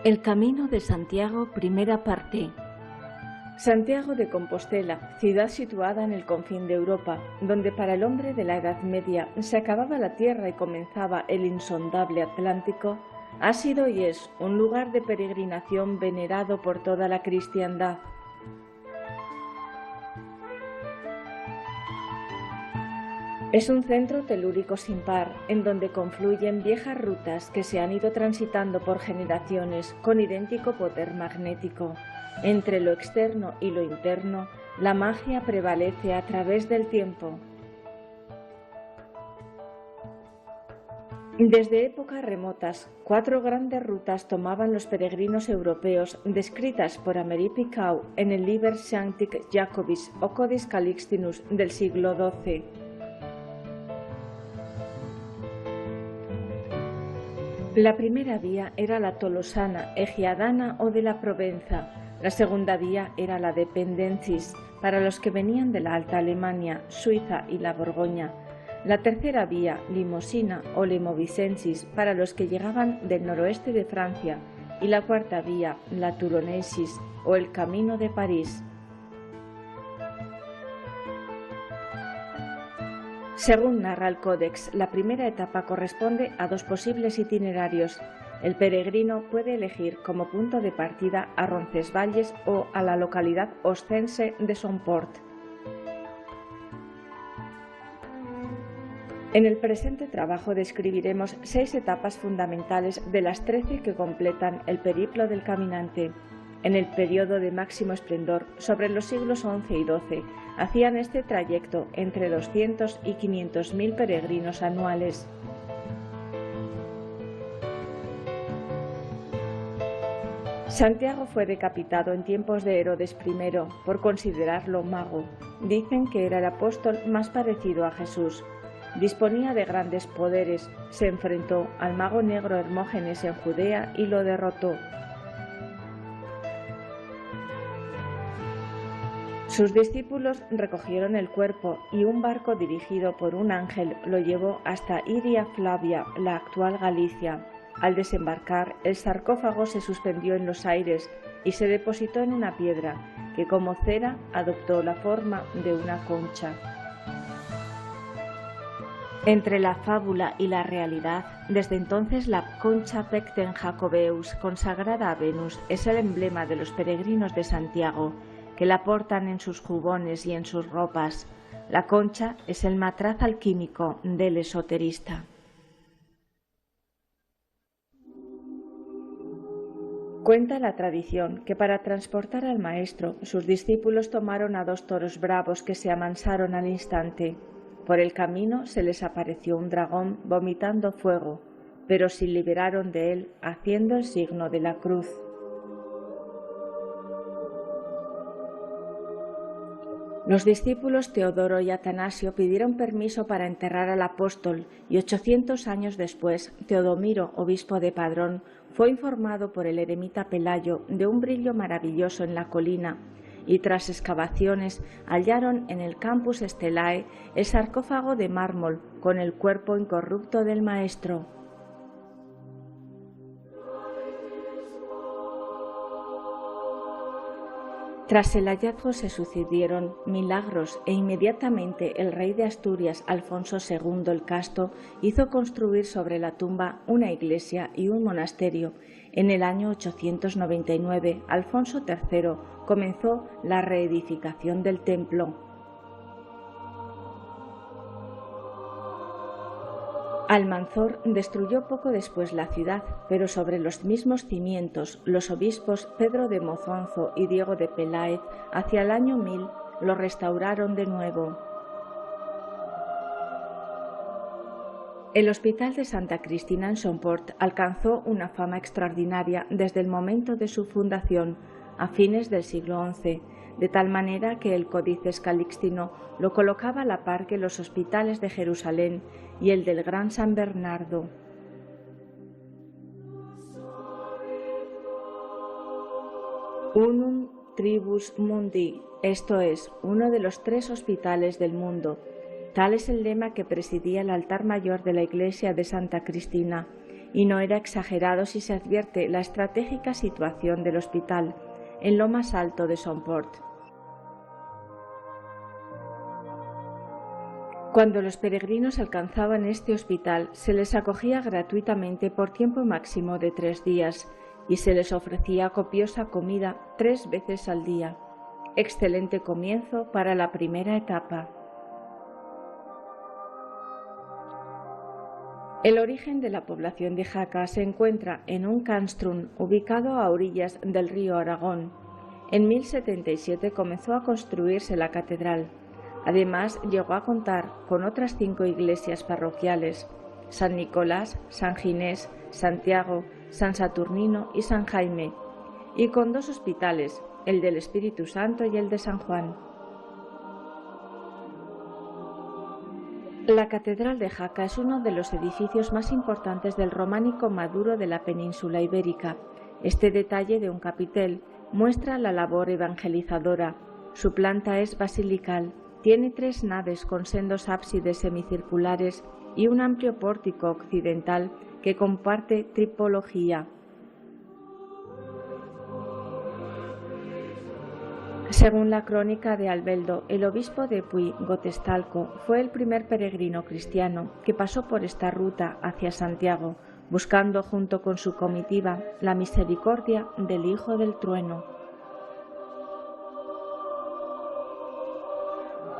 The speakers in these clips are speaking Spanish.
El Camino de Santiago, primera parte. Santiago de Compostela, ciudad situada en el confín de Europa, donde para el hombre de la Edad Media se acababa la tierra y comenzaba el insondable Atlántico, ha sido y es un lugar de peregrinación venerado por toda la cristiandad. Es un centro telúrico sin par, en donde confluyen viejas rutas que se han ido transitando por generaciones con idéntico poder magnético. Entre lo externo y lo interno, la magia prevalece a través del tiempo. Desde épocas remotas, 4 grandes rutas tomaban los peregrinos europeos, descritas por Améry Picot en el Liber Sancti Jacobis o Codex Calixtinus del siglo XII. La primera vía era la tolosana, egiadana o de la Provenza. La segunda vía era la de Pendensis, para los que venían de la Alta Alemania, Suiza y la Borgoña. La tercera vía, limosina o lemovicensis, para los que llegaban del noroeste de Francia. Y la cuarta vía, la turonesis o el Camino de París. Según narra el Códex, la primera etapa corresponde a 2 posibles itinerarios. El peregrino puede elegir como punto de partida a Roncesvalles o a la localidad oscense de Somport. En el presente trabajo describiremos 6 etapas fundamentales de las 13 que completan el periplo del caminante. En el periodo de máximo esplendor, sobre los siglos XI y XII, hacían este trayecto entre 200 y 500.000 peregrinos anuales. Santiago fue decapitado en tiempos de Herodes I por considerarlo mago. Dicen que era el apóstol más parecido a Jesús. Disponía de grandes poderes, se enfrentó al mago negro Hermógenes en Judea y lo derrotó. Sus discípulos recogieron el cuerpo y un barco dirigido por un ángel lo llevó hasta Iria Flavia, la actual Galicia. Al desembarcar, el sarcófago se suspendió en los aires y se depositó en una piedra, que como cera adoptó la forma de una concha. Entre la fábula y la realidad, desde entonces la concha Pecten Jacobeus, consagrada a Venus, es el emblema de los peregrinos de Santiago, que la portan en sus jubones y en sus ropas. La concha es el matraz alquímico del esoterista. Cuenta la tradición que para transportar al maestro, sus discípulos tomaron a 2 toros bravos que se amansaron al instante. Por el camino se les apareció un dragón vomitando fuego, pero se liberaron de él haciendo el signo de la cruz. Los discípulos Teodoro y Atanasio pidieron permiso para enterrar al apóstol y 800 años después, Teodomiro, obispo de Padrón, fue informado por el eremita Pelayo de un brillo maravilloso en la colina y tras excavaciones hallaron en el Campus Stellae el sarcófago de mármol con el cuerpo incorrupto del maestro. Tras el hallazgo se sucedieron milagros e inmediatamente el rey de Asturias, Alfonso II el Casto, hizo construir sobre la tumba una iglesia y un monasterio. En el año 899, Alfonso III comenzó la reedificación del templo. Almanzor destruyó poco después la ciudad, pero sobre los mismos cimientos, los obispos Pedro de Mozonzo y Diego de Peláez, hacia el año 1000, lo restauraron de nuevo. El Hospital de Santa Cristina en Somport alcanzó una fama extraordinaria desde el momento de su fundación, a fines del siglo XI, de tal manera que el Códice Calixtino lo colocaba a la par que los hospitales de Jerusalén y el del Gran San Bernardo. Unum Tribus Mundi, esto es, uno de los 3 hospitales del mundo. Tal es el lema que presidía el altar mayor de la iglesia de Santa Cristina, y no era exagerado si se advierte la estratégica situación del hospital, en lo más alto de Somport. Cuando los peregrinos alcanzaban este hospital, se les acogía gratuitamente por tiempo máximo de 3 días y se les ofrecía copiosa comida 3 veces al día. Excelente comienzo para la primera etapa. El origen de la población de Jaca se encuentra en un Canstrun ubicado a orillas del río Aragón. En 1077 comenzó a construirse la catedral. Además, llegó a contar con otras 5 iglesias parroquiales: San Nicolás, San Ginés, Santiago, San Saturnino y San Jaime, y con 2 hospitales, el del Espíritu Santo y el de San Juan. La Catedral de Jaca es uno de los edificios más importantes del románico maduro de la península ibérica. Este detalle de un capitel muestra la labor evangelizadora. Su planta es basilical. Tiene 3 naves con sendos ábsides semicirculares y un amplio pórtico occidental que comparte tripología. Según la crónica de Albeldo, el obispo de Puy-Gotestalco fue el primer peregrino cristiano que pasó por esta ruta hacia Santiago, buscando junto con su comitiva la misericordia del Hijo del Trueno.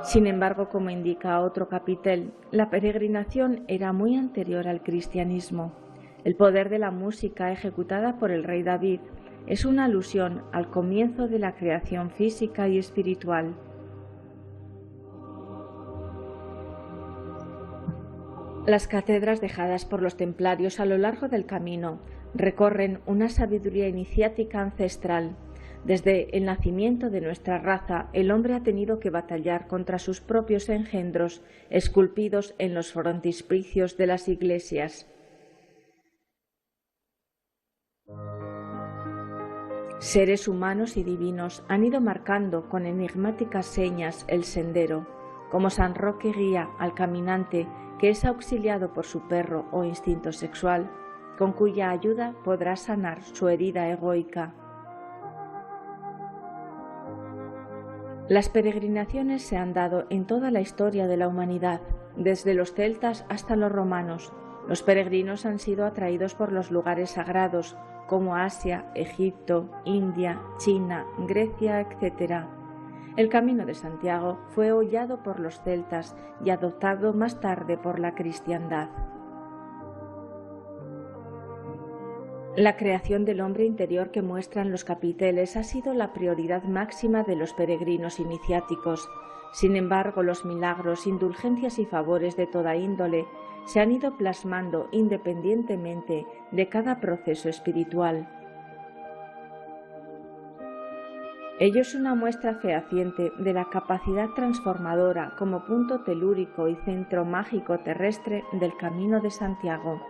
Sin embargo, como indica otro capitel, la peregrinación era muy anterior al cristianismo. El poder de la música ejecutada por el rey David es una alusión al comienzo de la creación física y espiritual. Las cátedras dejadas por los templarios a lo largo del camino recorren una sabiduría iniciática ancestral. Desde el nacimiento de nuestra raza, el hombre ha tenido que batallar contra sus propios engendros, esculpidos en los frontispicios de las iglesias. Seres humanos y divinos han ido marcando con enigmáticas señas el sendero, como San Roque guía al caminante que es auxiliado por su perro o instinto sexual, con cuya ayuda podrá sanar su herida egoica. Las peregrinaciones se han dado en toda la historia de la humanidad, desde los celtas hasta los romanos. Los peregrinos han sido atraídos por los lugares sagrados, como Asia, Egipto, India, China, Grecia, etc. El Camino de Santiago fue hollado por los celtas y adoptado más tarde por la cristiandad. La creación del hombre interior que muestran los capiteles ha sido la prioridad máxima de los peregrinos iniciáticos. Sin embargo, los milagros, indulgencias y favores de toda índole se han ido plasmando independientemente de cada proceso espiritual. Ello es una muestra fehaciente de la capacidad transformadora como punto telúrico y centro mágico terrestre del Camino de Santiago.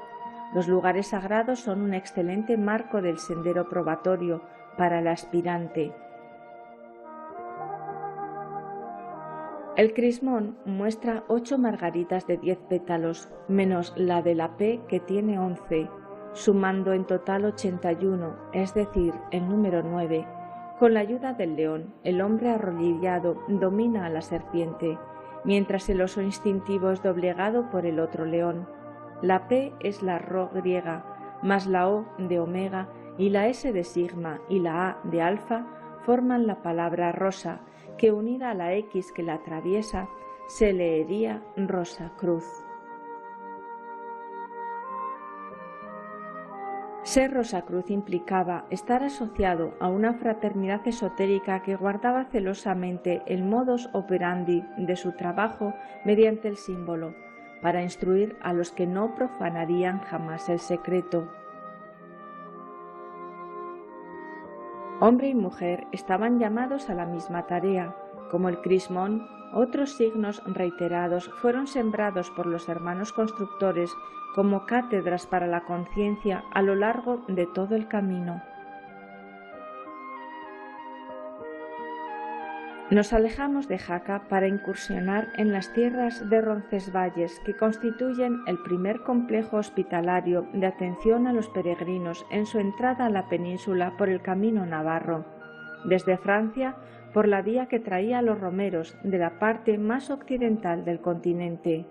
Los lugares sagrados son un excelente marco del sendero probatorio para el aspirante. El crismón muestra 8 margaritas de 10 pétalos, menos la de la P que tiene 11, sumando en total 81, es decir, el número 9. Con la ayuda del león, el hombre arrodillado domina a la serpiente, mientras el oso instintivo es doblegado por el otro león. La P es la Rho griega, más la O de omega y la S de sigma y la A de alfa forman la palabra rosa, que unida a la X que la atraviesa se leería Rosa Cruz. Ser Rosacruz implicaba estar asociado a una fraternidad esotérica que guardaba celosamente el modus operandi de su trabajo mediante el símbolo, para instruir a los que no profanarían jamás el secreto. Hombre y mujer estaban llamados a la misma tarea. Como el crismón, otros signos reiterados fueron sembrados por los hermanos constructores como cátedras para la conciencia a lo largo de todo el camino. Nos alejamos de Jaca para incursionar en las tierras de Roncesvalles, que constituyen el primer complejo hospitalario de atención a los peregrinos en su entrada a la península por el camino navarro, desde Francia por la vía que traía a los romeros de la parte más occidental del continente.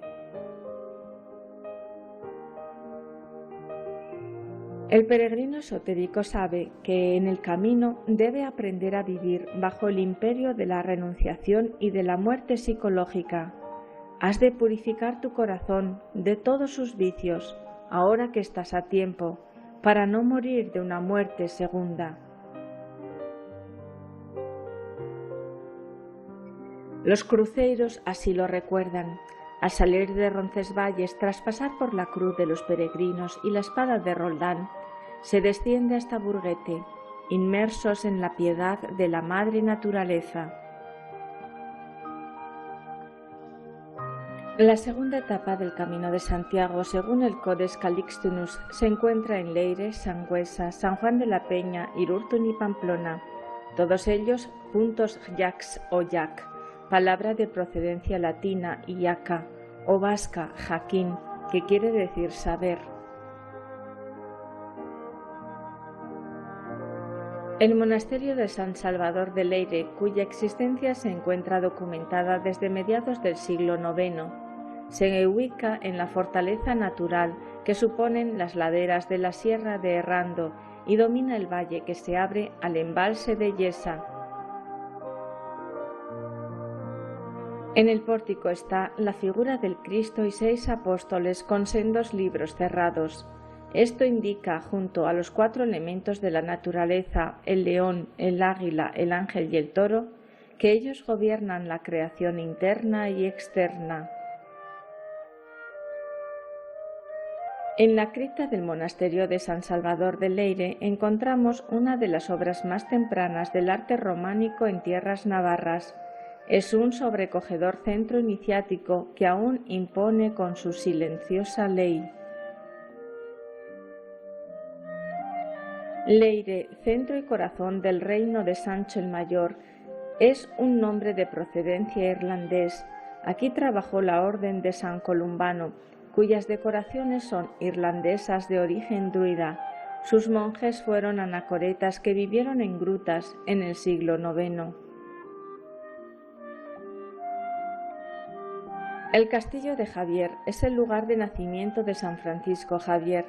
El peregrino esotérico sabe que en el camino debe aprender a vivir bajo el imperio de la renunciación y de la muerte psicológica. Has de purificar tu corazón de todos sus vicios, ahora que estás a tiempo, para no morir de una muerte segunda. Los cruceiros así lo recuerdan. Al salir de Roncesvalles, tras pasar por la cruz de los peregrinos y la espada de Roldán, se desciende hasta Burguete, inmersos en la piedad de la madre naturaleza. La segunda etapa del Camino de Santiago, según el Codex Calixtinus, se encuentra en Leire, Sangüesa, San Juan de la Peña, Irurzun y Pamplona, todos ellos puntos yax o yac, palabra de procedencia latina y yaca, o vasca, jaquín, que quiere decir saber. El monasterio de San Salvador de Leire, cuya existencia se encuentra documentada desde mediados del siglo IX, se ubica en la fortaleza natural que suponen las laderas de la Sierra de Errando y domina el valle que se abre al embalse de Yesa. En el pórtico está la figura del Cristo y 6 apóstoles con sendos libros cerrados. Esto indica, junto a los 4 elementos de la naturaleza, el león, el águila, el ángel y el toro, que ellos gobiernan la creación interna y externa. En la cripta del monasterio de San Salvador de Leire encontramos una de las obras más tempranas del arte románico en tierras navarras. Es un sobrecogedor centro iniciático que aún impone con su silenciosa ley. Leire, centro y corazón del reino de Sancho el Mayor, es un nombre de procedencia irlandés. Aquí trabajó la orden de San Columbano, cuyas decoraciones son irlandesas de origen druida. Sus monjes fueron anacoretas que vivieron en grutas en el siglo IX. El castillo de Javier es el lugar de nacimiento de San Francisco Javier.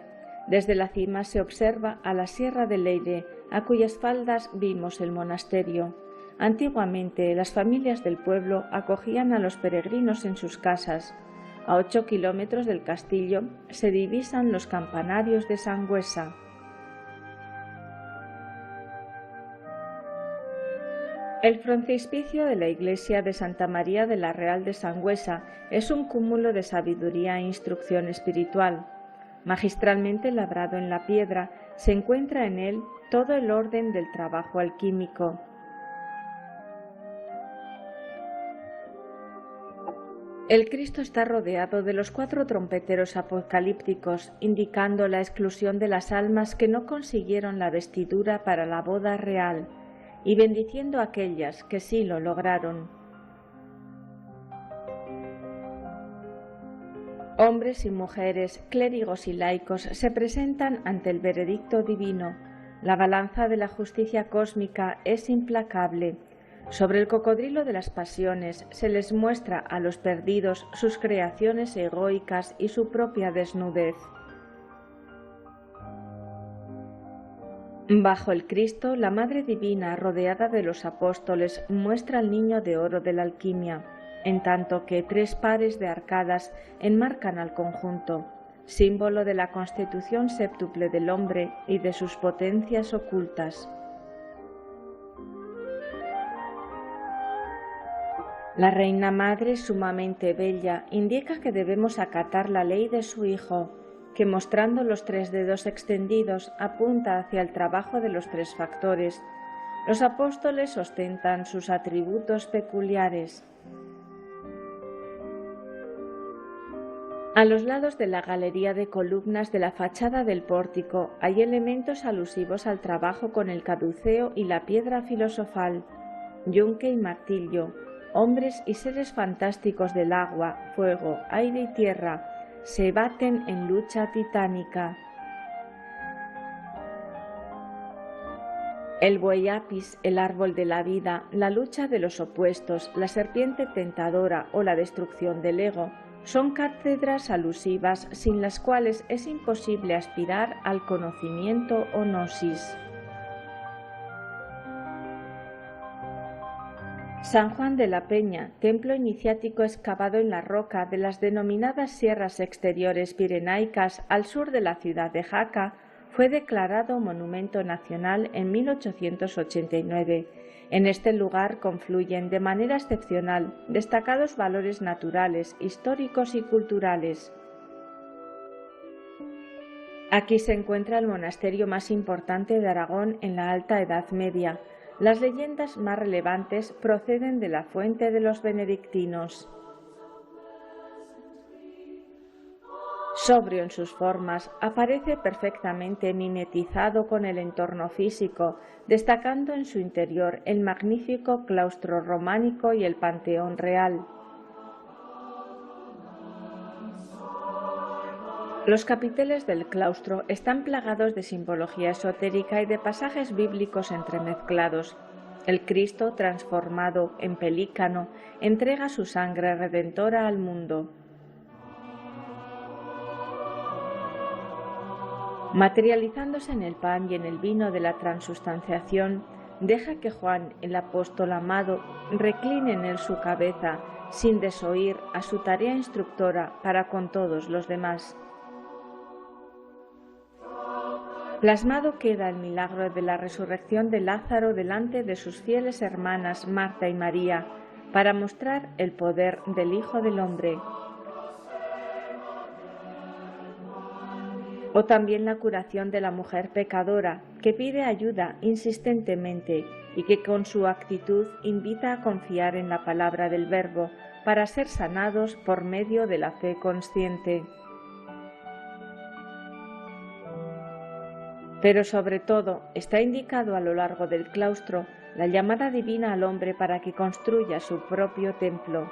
Desde la cima se observa a la Sierra de Leire, a cuyas faldas vimos el monasterio. Antiguamente, las familias del pueblo acogían a los peregrinos en sus casas. A 8 kilómetros del castillo se divisan los campanarios de Sangüesa. El frontispicio de la iglesia de Santa María de la Real de Sangüesa es un cúmulo de sabiduría e instrucción espiritual. Magistralmente labrado en la piedra, se encuentra en él todo el orden del trabajo alquímico. El Cristo está rodeado de los 4 trompeteros apocalípticos, indicando la exclusión de las almas que no consiguieron la vestidura para la boda real, y bendiciendo a aquellas que sí lo lograron. Hombres y mujeres, clérigos y laicos se presentan ante el veredicto divino. La balanza de la justicia cósmica es implacable. Sobre el cocodrilo de las pasiones se les muestra a los perdidos sus creaciones egoicas y su propia desnudez. Bajo el Cristo, la Madre Divina, rodeada de los apóstoles, muestra al niño de oro de la alquimia, en tanto que 3 pares de arcadas enmarcan al conjunto, símbolo de la constitución séptuple del hombre y de sus potencias ocultas. La Reina Madre, sumamente bella, indica que debemos acatar la ley de su Hijo, que mostrando los 3 dedos extendidos apunta hacia el trabajo de los 3 factores. Los apóstoles ostentan sus atributos peculiares. A los lados de la galería de columnas de la fachada del pórtico hay elementos alusivos al trabajo con el caduceo y la piedra filosofal. yunque y martillo, hombres y seres fantásticos del agua, fuego, aire y tierra, se baten en lucha titánica. El buey apis, el árbol de la vida, la lucha de los opuestos, la serpiente tentadora o la destrucción del ego son cátedras alusivas sin las cuales es imposible aspirar al conocimiento o gnosis. San Juan de la Peña, templo iniciático excavado en la roca de las denominadas sierras exteriores pirenaicas al sur de la ciudad de Jaca, fue declarado Monumento Nacional en 1889. En este lugar confluyen de manera excepcional destacados valores naturales, históricos y culturales. Aquí se encuentra el monasterio más importante de Aragón en la Alta Edad Media. Las leyendas más relevantes proceden de la fuente de los benedictinos. Sobrio en sus formas, aparece perfectamente mimetizado con el entorno físico, destacando en su interior el magnífico claustro románico y el panteón real. Los capiteles del claustro están plagados de simbología esotérica y de pasajes bíblicos entremezclados. El Cristo, transformado en pelícano, entrega su sangre redentora al mundo. Materializándose en el pan y en el vino de la transustanciación, deja que Juan, el apóstol amado, recline en él su cabeza, sin desoír a su tarea instructora para con todos los demás. Plasmado queda el milagro de la resurrección de Lázaro delante de sus fieles hermanas Marta y María, para mostrar el poder del Hijo del Hombre. O también la curación de la mujer pecadora, que pide ayuda insistentemente y que con su actitud invita a confiar en la palabra del Verbo para ser sanados por medio de la fe consciente. Pero sobre todo está indicado a lo largo del claustro la llamada divina al hombre para que construya su propio templo,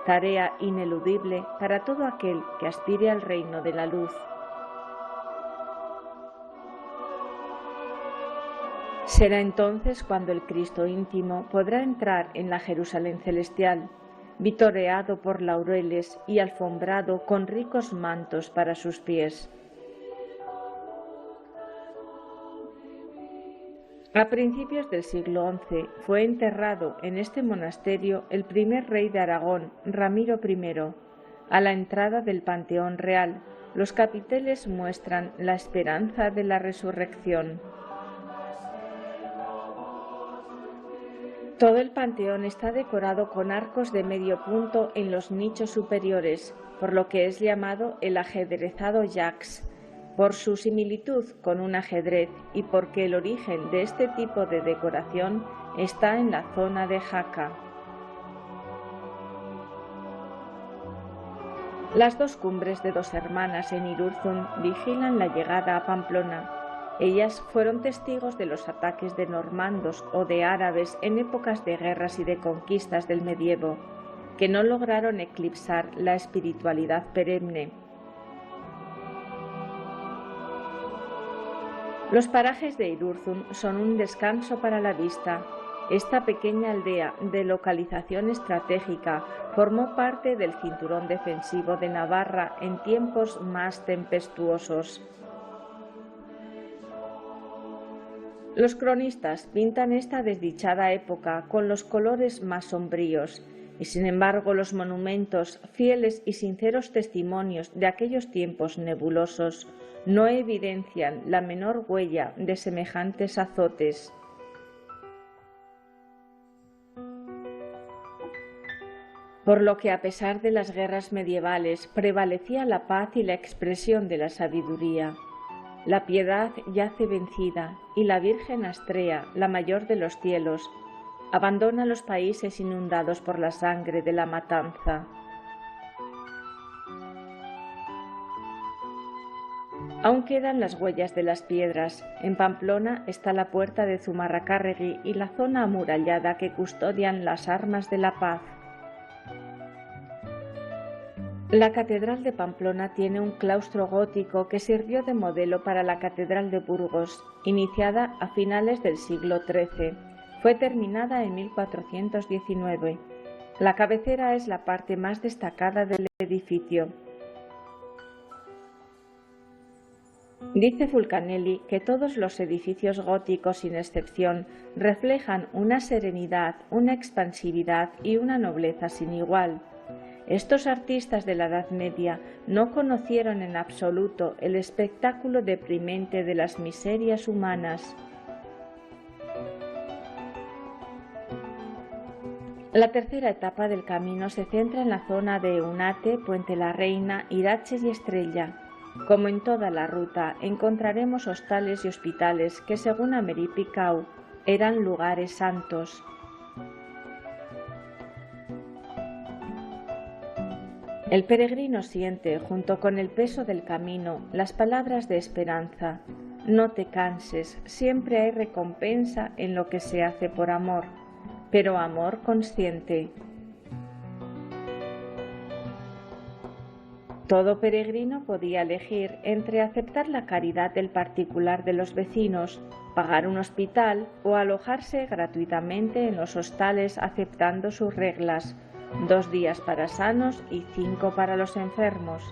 tarea ineludible para todo aquel que aspire al reino de la luz. Será entonces cuando el Cristo íntimo podrá entrar en la Jerusalén celestial, vitoreado por laureles y alfombrado con ricos mantos para sus pies. A principios del siglo XI fue enterrado en este monasterio el primer rey de Aragón, Ramiro I. A la entrada del Panteón Real, los capiteles muestran la esperanza de la resurrección. Todo el panteón está decorado con arcos de medio punto en los nichos superiores, por lo que es llamado el ajedrezado Jacques, por su similitud con un ajedrez y porque el origen de este tipo de decoración está en la zona de Jaca. Las dos cumbres de dos hermanas en Irurzun vigilan la llegada a Pamplona. Ellas fueron testigos de los ataques de normandos o de árabes en épocas de guerras y de conquistas del medievo, que no lograron eclipsar la espiritualidad perenne. Los parajes de Irurzun son un descanso para la vista. Esta pequeña aldea de localización estratégica formó parte del cinturón defensivo de Navarra en tiempos más tempestuosos. Los cronistas pintan esta desdichada época con los colores más sombríos, y sin embargo los monumentos, fieles y sinceros testimonios de aquellos tiempos nebulosos, no evidencian la menor huella de semejantes azotes. Por lo que a pesar de las guerras medievales prevalecía la paz y la expresión de la sabiduría. La piedad yace vencida y la Virgen Astrea, la mayor de los cielos, abandona los países inundados por la sangre de la matanza. Aún quedan las huellas de las piedras. En Pamplona está la puerta de Zumarracarregui y la zona amurallada que custodian las armas de la paz. La Catedral de Pamplona tiene un claustro gótico que sirvió de modelo para la Catedral de Burgos, iniciada a finales del siglo XIII. Fue terminada en 1419. La cabecera es la parte más destacada del edificio. Dice Fulcanelli que todos los edificios góticos, sin excepción, reflejan una serenidad, una expansividad y una nobleza sin igual. Estos artistas de la Edad Media no conocieron en absoluto el espectáculo deprimente de las miserias humanas. La tercera etapa del camino se centra en la zona de Eunate, Puente la Reina, Irache y Estrella. Como en toda la ruta, encontraremos hostales y hospitales que, según Americ Picaud, eran lugares santos. El peregrino siente, junto con el peso del camino, las palabras de esperanza. No te canses, siempre hay recompensa en lo que se hace por amor, pero amor consciente. Todo peregrino podía elegir entre aceptar la caridad del particular de los vecinos, pagar un hospital o alojarse gratuitamente en los hostales aceptando sus reglas, 2 días para sanos y 5 para los enfermos.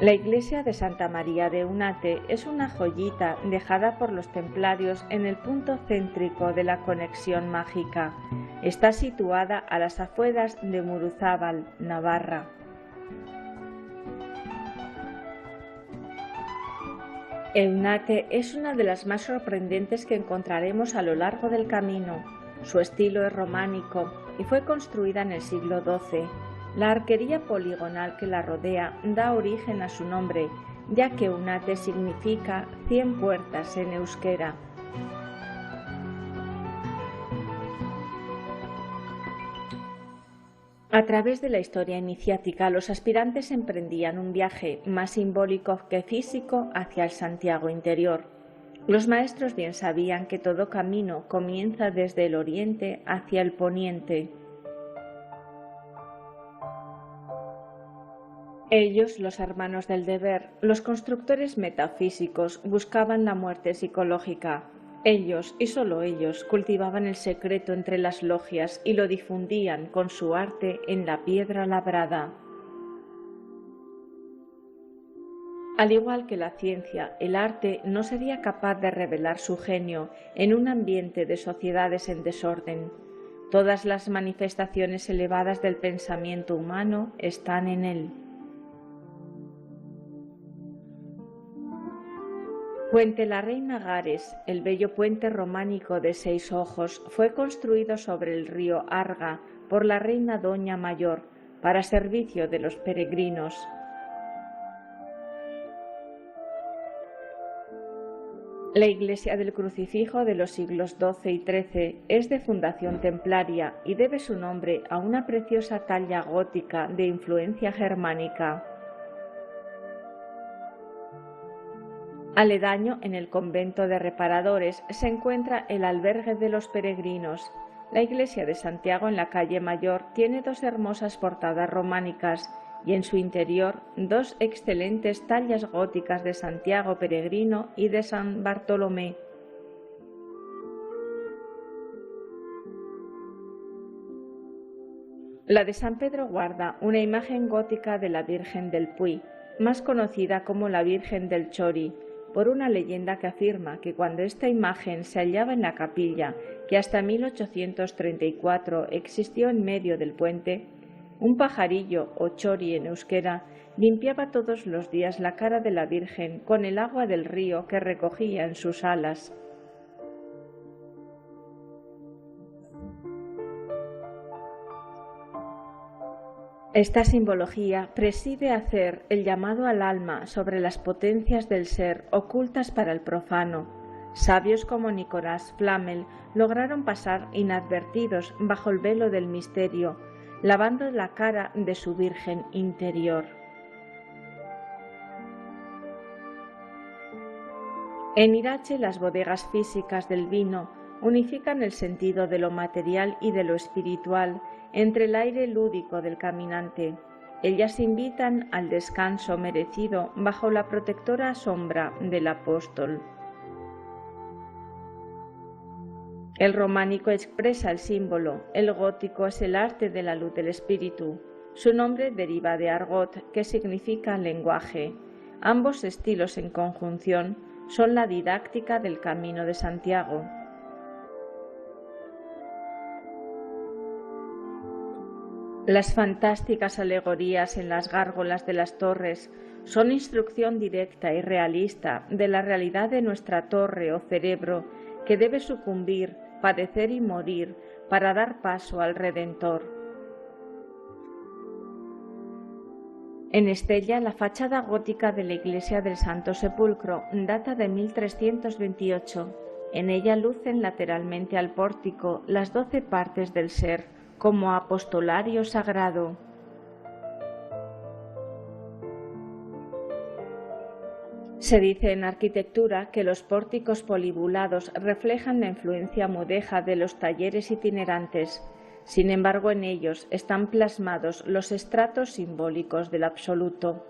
La iglesia de Santa María de Eunate es una joyita dejada por los templarios en el punto céntrico de la conexión mágica. Está situada a las afueras de Muruzábal, Navarra. Eunate es una de las más sorprendentes que encontraremos a lo largo del camino. Su estilo es románico y fue construida en el siglo XII. La arquería poligonal que la rodea da origen a su nombre, ya que Eunate significa 100 puertas en euskera. A través de la historia iniciática, los aspirantes emprendían un viaje más simbólico que físico hacia el Santiago interior. Los maestros bien sabían que todo camino comienza desde el oriente hacia el poniente. Ellos, los hermanos del deber, los constructores metafísicos, buscaban la muerte psicológica. Ellos, y solo ellos, cultivaban el secreto entre las logias y lo difundían con su arte en la piedra labrada. Al igual que la ciencia, el arte no sería capaz de revelar su genio en un ambiente de sociedades en desorden. Todas las manifestaciones elevadas del pensamiento humano están en él. Puente la Reina Gares, el bello puente románico de 6 ojos, fue construido sobre el río Arga por la reina Doña Mayor para servicio de los peregrinos. La iglesia del Crucifijo de los siglos XII y XIII es de fundación templaria y debe su nombre a una preciosa talla gótica de influencia germánica. Aledaño, en el convento de reparadores, se encuentra el albergue de los peregrinos. La iglesia de Santiago en la calle Mayor tiene 2 hermosas portadas románicas y en su interior 2 excelentes tallas góticas de Santiago Peregrino y de San Bartolomé. La de San Pedro guarda una imagen gótica de la Virgen del Puy, más conocida como la Virgen del Chori, por una leyenda que afirma que cuando esta imagen se hallaba en la capilla, que hasta 1834 existió en medio del puente, un pajarillo, o chori en euskera, limpiaba todos los días la cara de la Virgen con el agua del río que recogía en sus alas. Esta simbología preside hacer el llamado al alma sobre las potencias del ser ocultas para el profano. Sabios como Nicolás Flamel lograron pasar inadvertidos bajo el velo del misterio, lavando la cara de su Virgen interior. En Irache, las bodegas físicas del vino unifican el sentido de lo material y de lo espiritual entre el aire lúdico del caminante. Ellas invitan al descanso merecido bajo la protectora sombra del apóstol. El románico expresa el símbolo, el gótico es el arte de la luz del espíritu. Su nombre deriva de argot, que significa lenguaje. Ambos estilos en conjunción son la didáctica del Camino de Santiago. Las fantásticas alegorías en las gárgolas de las torres son instrucción directa y realista de la realidad de nuestra torre o cerebro que debe sucumbir, padecer y morir para dar paso al Redentor. En Estella, la fachada gótica de la iglesia del Santo Sepulcro data de 1328. En ella lucen lateralmente al pórtico las 12 partes del ser, como apostolario sagrado. Se dice en arquitectura que los pórticos polibulados reflejan la influencia mudéjar de los talleres itinerantes. Sin embargo, en ellos están plasmados los estratos simbólicos del absoluto.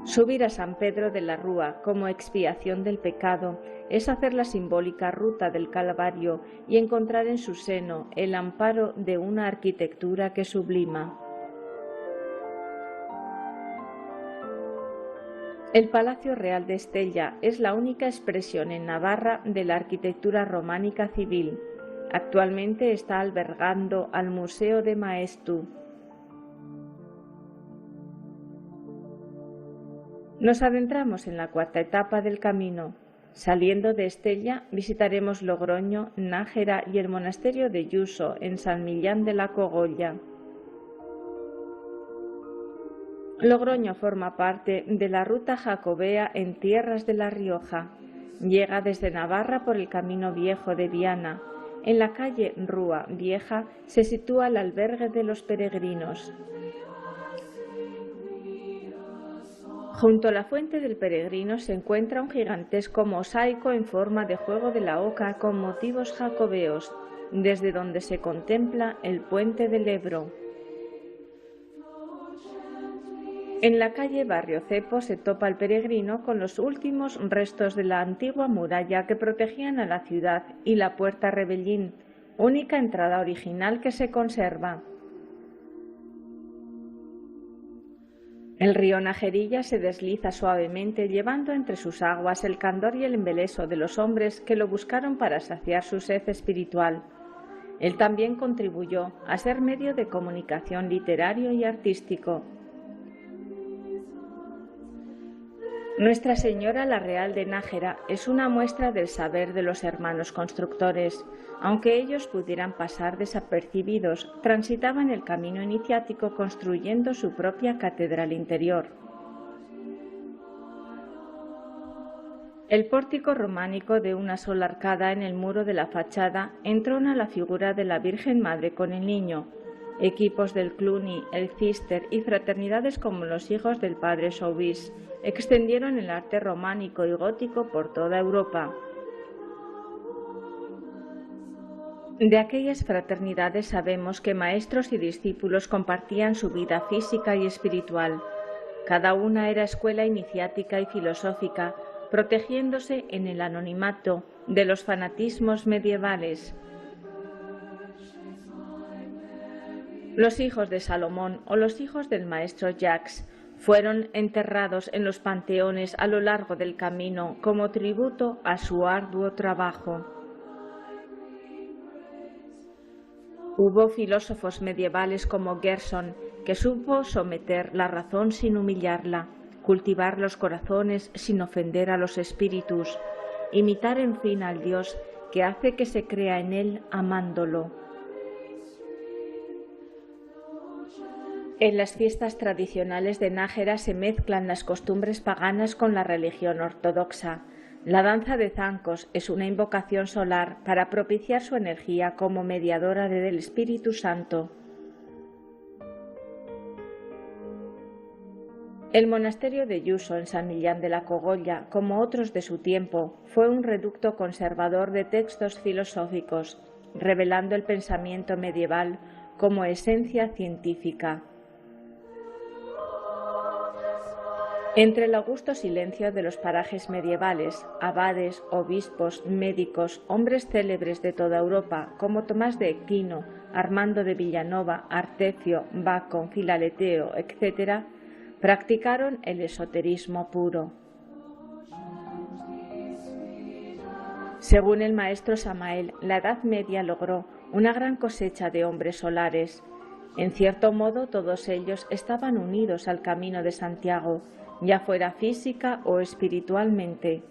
Subir a San Pedro de la Rúa como expiación del pecado es hacer la simbólica ruta del Calvario y encontrar en su seno el amparo de una arquitectura que sublima. El Palacio Real de Estella es la única expresión en Navarra de la arquitectura románica civil. Actualmente está albergando al Museo de Maeztu. Nos adentramos en la cuarta etapa del camino. Saliendo de Estella, visitaremos Logroño, Nájera y el monasterio de Yuso en San Millán de la Cogolla. Logroño forma parte de la ruta jacobea en tierras de La Rioja. Llega desde Navarra por el camino viejo de Viana. En la calle Rúa Vieja se sitúa el albergue de los peregrinos. Junto a la fuente del peregrino se encuentra un gigantesco mosaico en forma de juego de la oca con motivos jacobeos, desde donde se contempla el puente del Ebro. En la calle Barrio Cepo se topa el peregrino con los últimos restos de la antigua muralla que protegían a la ciudad y la Puerta Rebellín, única entrada original que se conserva. El río Najerilla se desliza suavemente llevando entre sus aguas el candor y el embeleso de los hombres que lo buscaron para saciar su sed espiritual. Él también contribuyó a ser medio de comunicación literario y artístico. Nuestra Señora la Real de Nájera es una muestra del saber de los hermanos constructores. Aunque ellos pudieran pasar desapercibidos, transitaban el camino iniciático construyendo su propia catedral interior. El pórtico románico de una sola arcada en el muro de la fachada entrona la figura de la Virgen Madre con el Niño. Equipos del Cluny, el Cister y fraternidades como los Hijos del Padre Soubise extendieron el arte románico y gótico por toda Europa. De aquellas fraternidades sabemos que maestros y discípulos compartían su vida física y espiritual. Cada una era escuela iniciática y filosófica, protegiéndose en el anonimato de los fanatismos medievales. Los hijos de Salomón o los hijos del maestro Jacques fueron enterrados en los panteones a lo largo del camino como tributo a su arduo trabajo. Hubo filósofos medievales como Gerson, que supo someter la razón sin humillarla, cultivar los corazones sin ofender a los espíritus, imitar en fin al Dios que hace que se crea en él amándolo. En las fiestas tradicionales de Nájera se mezclan las costumbres paganas con la religión ortodoxa. La danza de zancos es una invocación solar para propiciar su energía como mediadora del Espíritu Santo. El monasterio de Yuso en San Millán de la Cogolla, como otros de su tiempo, fue un reducto conservador de textos filosóficos, revelando el pensamiento medieval como esencia científica. Entre el augusto silencio de los parajes medievales, abades, obispos, médicos, hombres célebres de toda Europa, como Tomás de Aquino, Armando de Villanova, Artefio, Bacon, Filaleteo, etc., practicaron el esoterismo puro. Según el maestro Samael, la Edad Media logró una gran cosecha de hombres solares. En cierto modo, todos ellos estaban unidos al camino de Santiago, ya fuera física o espiritualmente.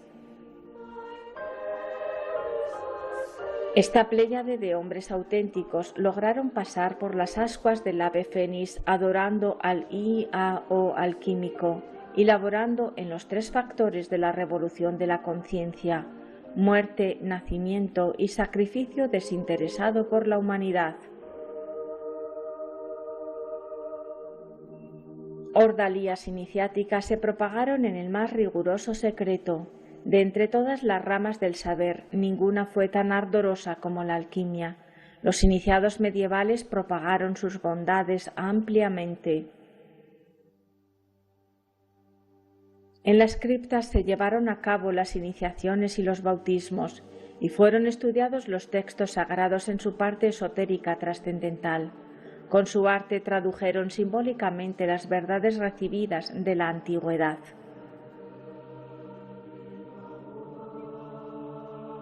Esta pléyade de hombres auténticos lograron pasar por las ascuas del ave fénix adorando al I-A-O alquímico y laborando en los tres factores de la revolución de la conciencia: muerte, nacimiento y sacrificio desinteresado por la humanidad. Ordalías iniciáticas se propagaron en el más riguroso secreto. De entre todas las ramas del saber, ninguna fue tan ardorosa como la alquimia. Los iniciados medievales propagaron sus bondades ampliamente. En las criptas se llevaron a cabo las iniciaciones y los bautismos, y fueron estudiados los textos sagrados en su parte esotérica trascendental. Con su arte tradujeron simbólicamente las verdades recibidas de la antigüedad.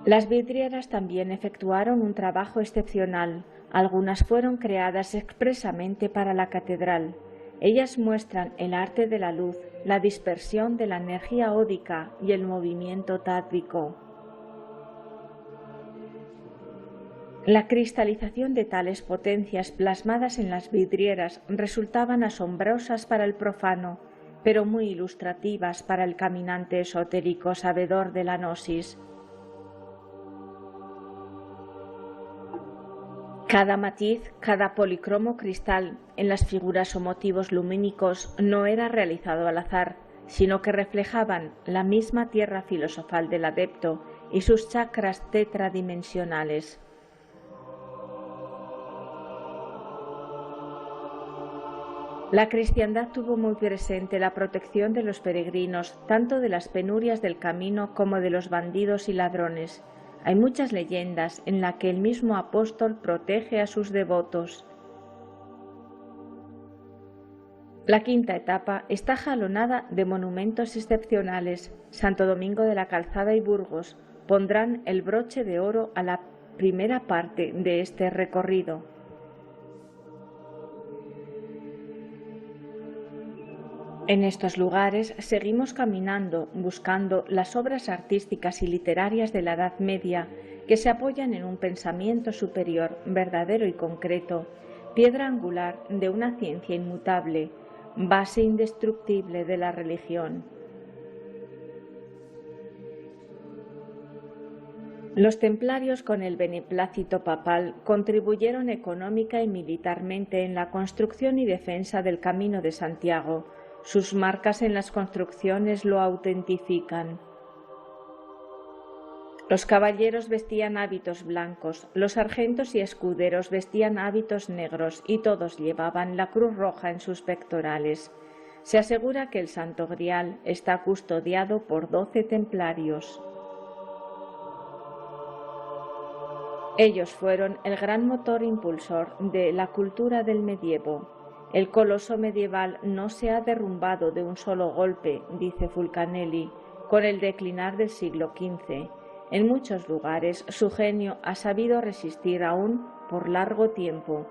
Las vidrieras también efectuaron un trabajo excepcional. Algunas fueron creadas expresamente para la catedral. Ellas muestran el arte de la luz, la dispersión de la energía ódica y el movimiento tádvico. La cristalización de tales potencias plasmadas en las vidrieras resultaban asombrosas para el profano, pero muy ilustrativas para el caminante esotérico sabedor de la gnosis. Cada matiz, cada policromo cristal en las figuras o motivos lumínicos no era realizado al azar, sino que reflejaban la misma tierra filosofal del adepto y sus chakras tetradimensionales. La cristiandad tuvo muy presente la protección de los peregrinos, tanto de las penurias del camino como de los bandidos y ladrones. Hay muchas leyendas en las que el mismo apóstol protege a sus devotos. La quinta etapa está jalonada de monumentos excepcionales. Santo Domingo de la Calzada y Burgos pondrán el broche de oro a la primera parte de este recorrido. En estos lugares seguimos caminando buscando las obras artísticas y literarias de la Edad Media que se apoyan en un pensamiento superior, verdadero y concreto, piedra angular de una ciencia inmutable, base indestructible de la religión. Los templarios, con el beneplácito papal, contribuyeron económica y militarmente en la construcción y defensa del Camino de Santiago. Sus marcas en las construcciones lo autentifican. Los caballeros vestían hábitos blancos, los sargentos y escuderos vestían hábitos negros y todos llevaban la cruz roja en sus pectorales. Se asegura que el Santo Grial está custodiado por 12 templarios. Ellos fueron el gran motor impulsor de la cultura del medievo. El coloso medieval no se ha derrumbado de un solo golpe, dice Fulcanelli, con el declinar del siglo XV. En muchos lugares su genio ha sabido resistir aún por largo tiempo.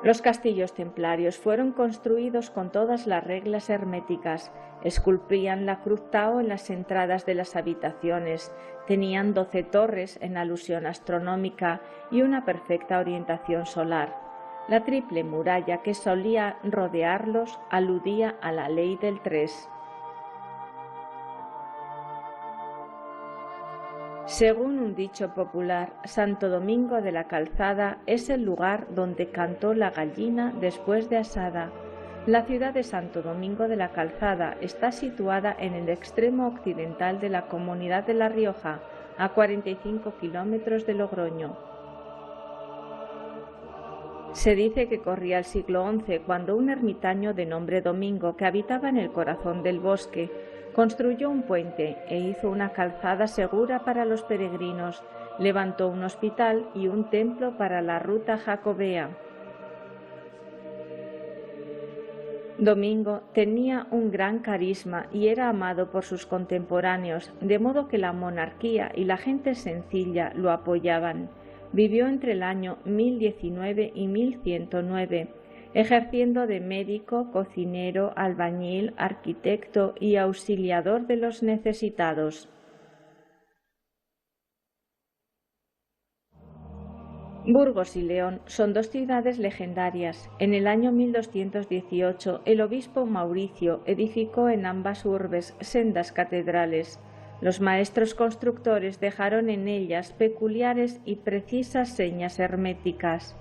Los castillos templarios fueron construidos con todas las reglas herméticas, esculpían la cruz Tao en las entradas de las habitaciones, tenían 12 torres en alusión astronómica y una perfecta orientación solar. La triple muralla que solía rodearlos aludía a la ley del 3. Según un dicho popular, Santo Domingo de la Calzada es el lugar donde cantó la gallina después de asada. La ciudad de Santo Domingo de la Calzada está situada en el extremo occidental de la comunidad de La Rioja, a 45 kilómetros de Logroño. Se dice que corría el siglo XI cuando un ermitaño de nombre Domingo, que habitaba en el corazón del bosque, construyó un puente e hizo una calzada segura para los peregrinos, levantó un hospital y un templo para la ruta jacobea. Domingo tenía un gran carisma y era amado por sus contemporáneos, de modo que la monarquía y la gente sencilla lo apoyaban. Vivió entre el año 1019 y 1109, ejerciendo de médico, cocinero, albañil, arquitecto y auxiliador de los necesitados. Burgos y León son dos ciudades legendarias. En el año 1218, el obispo Mauricio edificó en ambas urbes sendas catedrales. Los maestros constructores dejaron en ellas peculiares y precisas señas herméticas.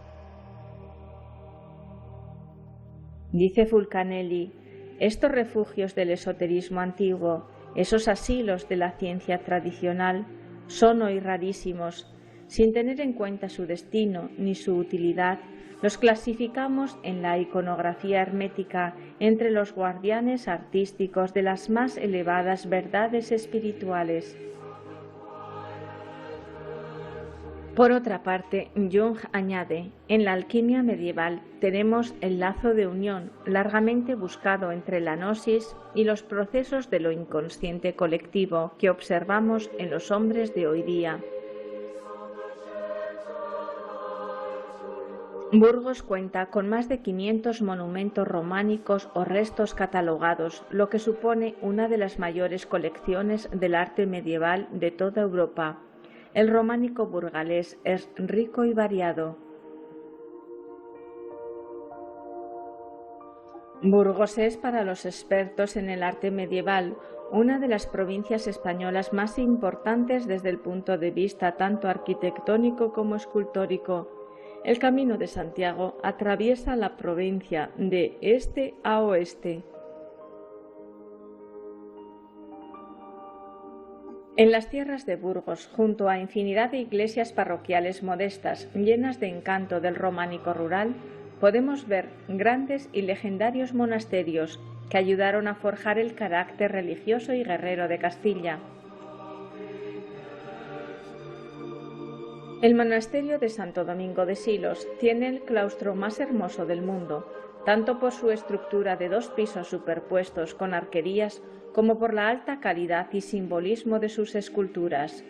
Dice Fulcanelli, estos refugios del esoterismo antiguo, esos asilos de la ciencia tradicional, son hoy rarísimos. Sin tener en cuenta su destino ni su utilidad, los clasificamos en la iconografía hermética entre los guardianes artísticos de las más elevadas verdades espirituales. Por otra parte, Jung añade, en la alquimia medieval tenemos el lazo de unión largamente buscado entre la gnosis y los procesos de lo inconsciente colectivo que observamos en los hombres de hoy día. Burgos cuenta con más de 500 monumentos románicos o restos catalogados, lo que supone una de las mayores colecciones del arte medieval de toda Europa. El románico burgalés es rico y variado. Burgos es, para los expertos en el arte medieval, una de las provincias españolas más importantes desde el punto de vista tanto arquitectónico como escultórico. El Camino de Santiago atraviesa la provincia de este a oeste. En las tierras de Burgos, junto a infinidad de iglesias parroquiales modestas, llenas de encanto del románico rural, podemos ver grandes y legendarios monasterios que ayudaron a forjar el carácter religioso y guerrero de Castilla. El monasterio de Santo Domingo de Silos tiene el claustro más hermoso del mundo, tanto por su estructura de 2 pisos superpuestos con arquerías como por la alta calidad y simbolismo de sus esculturas.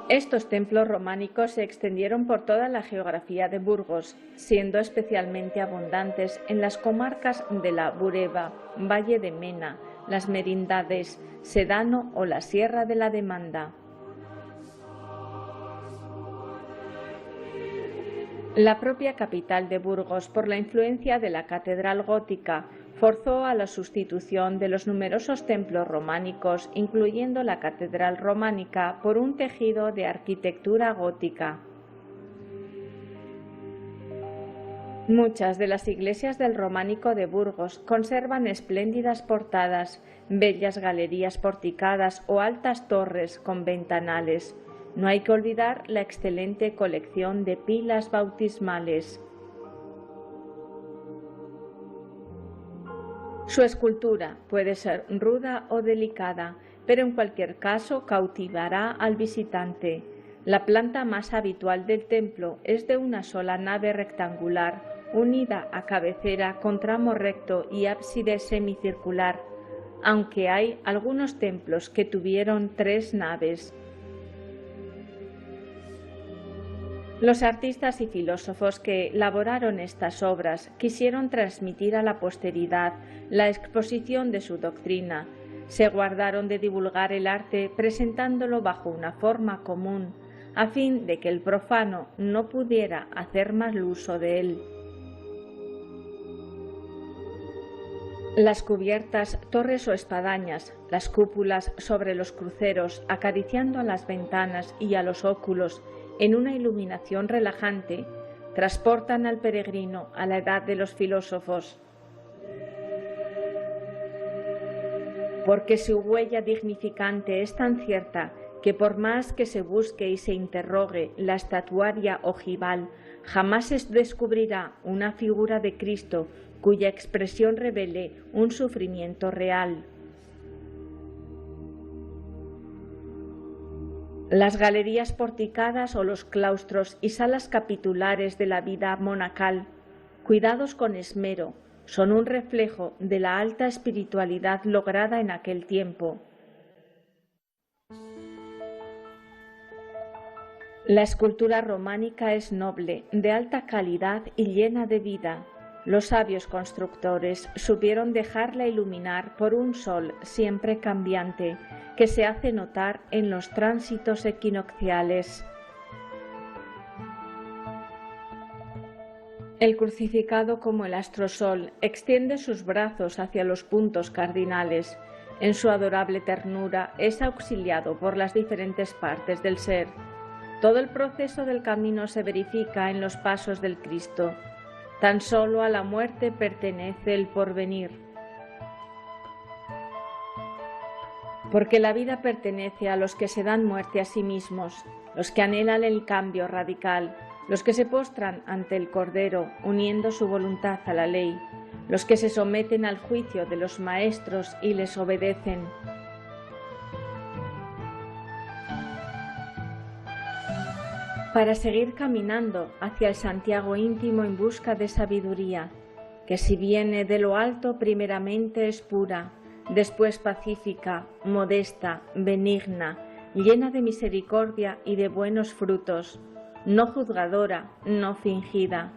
Estos templos románicos se extendieron por toda la geografía de Burgos, siendo especialmente abundantes en las comarcas de la Bureba, Valle de Mena, las Merindades, Sedano o la Sierra de la Demanda. La propia capital de Burgos, por la influencia de la catedral gótica, forzó a la sustitución de los numerosos templos románicos, incluyendo la catedral románica, por un tejido de arquitectura gótica. Muchas de las iglesias del románico de Burgos conservan espléndidas portadas, bellas galerías porticadas o altas torres con ventanales. No hay que olvidar la excelente colección de pilas bautismales. Su escultura puede ser ruda o delicada, pero en cualquier caso cautivará al visitante. La planta más habitual del templo es de una sola nave rectangular, unida a cabecera con tramo recto y ábside semicircular, aunque hay algunos templos que tuvieron 3 naves. Los artistas y filósofos que elaboraron estas obras quisieron transmitir a la posteridad la exposición de su doctrina. Se guardaron de divulgar el arte presentándolo bajo una forma común, a fin de que el profano no pudiera hacer mal uso de él. Las cubiertas, torres o espadañas, las cúpulas sobre los cruceros, acariciando a las ventanas y a los óculos en una iluminación relajante, transportan al peregrino a la edad de los filósofos. Porque su huella dignificante es tan cierta que por más que se busque y se interrogue la estatuaria ojival, jamás se descubrirá una figura de Cristo cuya expresión revele un sufrimiento real. Las galerías porticadas o los claustros y salas capitulares de la vida monacal, cuidados con esmero, son un reflejo de la alta espiritualidad lograda en aquel tiempo. La escultura románica es noble, de alta calidad y llena de vida. Los sabios constructores supieron dejarla iluminar por un sol siempre cambiante, que se hace notar en los tránsitos equinocciales. El crucificado como el astrosol extiende sus brazos hacia los puntos cardinales. En su adorable ternura es auxiliado por las diferentes partes del ser. Todo el proceso del camino se verifica en los pasos del Cristo. Tan solo a la muerte pertenece el porvenir. Porque la vida pertenece a los que se dan muerte a sí mismos, los que anhelan el cambio radical, los que se postran ante el Cordero, uniendo su voluntad a la ley, los que se someten al juicio de los maestros y les obedecen. Para seguir caminando hacia el Santiago íntimo en busca de sabiduría, que si viene de lo alto primeramente es pura, después pacífica, modesta, benigna, llena de misericordia y de buenos frutos, no juzgadora, no fingida,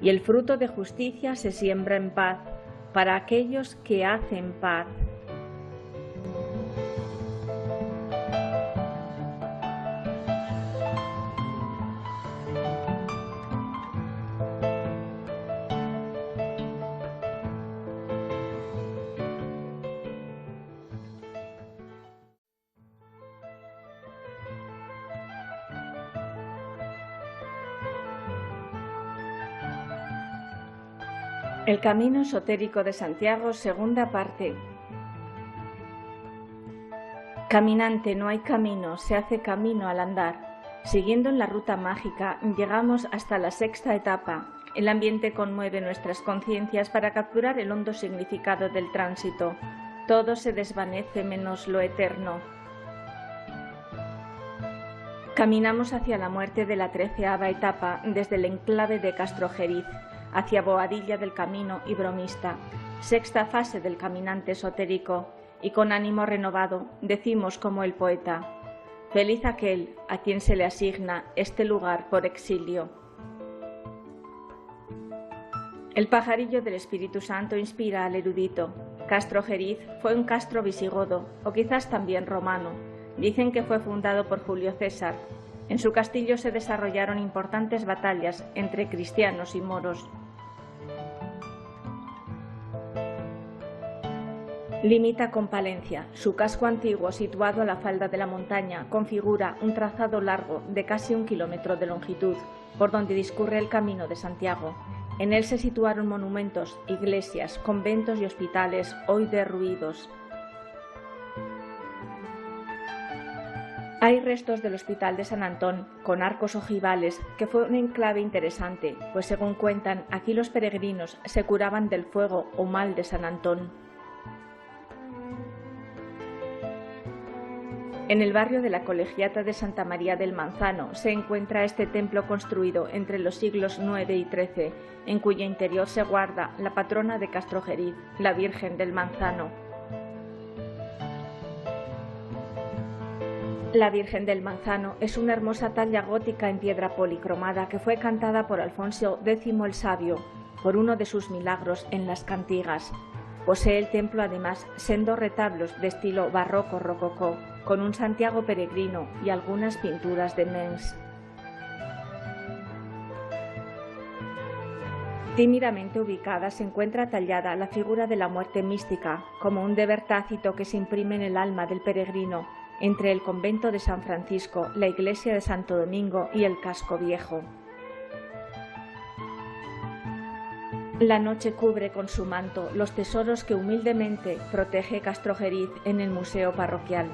y el fruto de justicia se siembra en paz para aquellos que hacen paz. El camino esotérico de Santiago, segunda parte. Caminante, no hay camino, se hace camino al andar. Siguiendo en la ruta mágica, llegamos hasta la sexta etapa. El ambiente conmueve nuestras conciencias para capturar el hondo significado del tránsito. Todo se desvanece menos lo eterno. Caminamos hacia la muerte de la 13ª etapa desde el enclave de Castrojeriz, hacia Boadilla del Camino y Bromista, sexta fase del caminante esotérico, y con ánimo renovado decimos como el poeta: feliz aquel a quien se le asigna este lugar por exilio. El pajarillo del Espíritu Santo inspira al erudito. Castrojeriz fue un castro visigodo, o quizás también romano. Dicen que fue fundado por Julio César. En su castillo se desarrollaron importantes batallas entre cristianos y moros. Limita con Palencia. Su casco antiguo, situado a la falda de la montaña, configura un trazado largo de casi 1 kilómetro de longitud, por donde discurre el Camino de Santiago. En él se situaron monumentos, iglesias, conventos y hospitales, hoy derruidos. Hay restos del Hospital de San Antón, con arcos ojivales, que fue un enclave interesante, pues según cuentan, aquí los peregrinos se curaban del fuego o mal de San Antón. En el barrio de la Colegiata de Santa María del Manzano se encuentra este templo construido entre los siglos IX y XIII, en cuyo interior se guarda la patrona de Castrojeriz, la Virgen del Manzano. La Virgen del Manzano es una hermosa talla gótica en piedra policromada que fue cantada por Alfonso X el Sabio, por uno de sus milagros en las cantigas. Posee el templo además sendos retablos de estilo barroco rococó, con un Santiago peregrino y algunas pinturas de Mengs. Tímidamente ubicada se encuentra tallada la figura de la muerte mística, como un deber tácito que se imprime en el alma del peregrino, entre el convento de San Francisco, la iglesia de Santo Domingo y el casco viejo. La noche cubre con su manto los tesoros que humildemente protege Castrojeriz en el museo parroquial,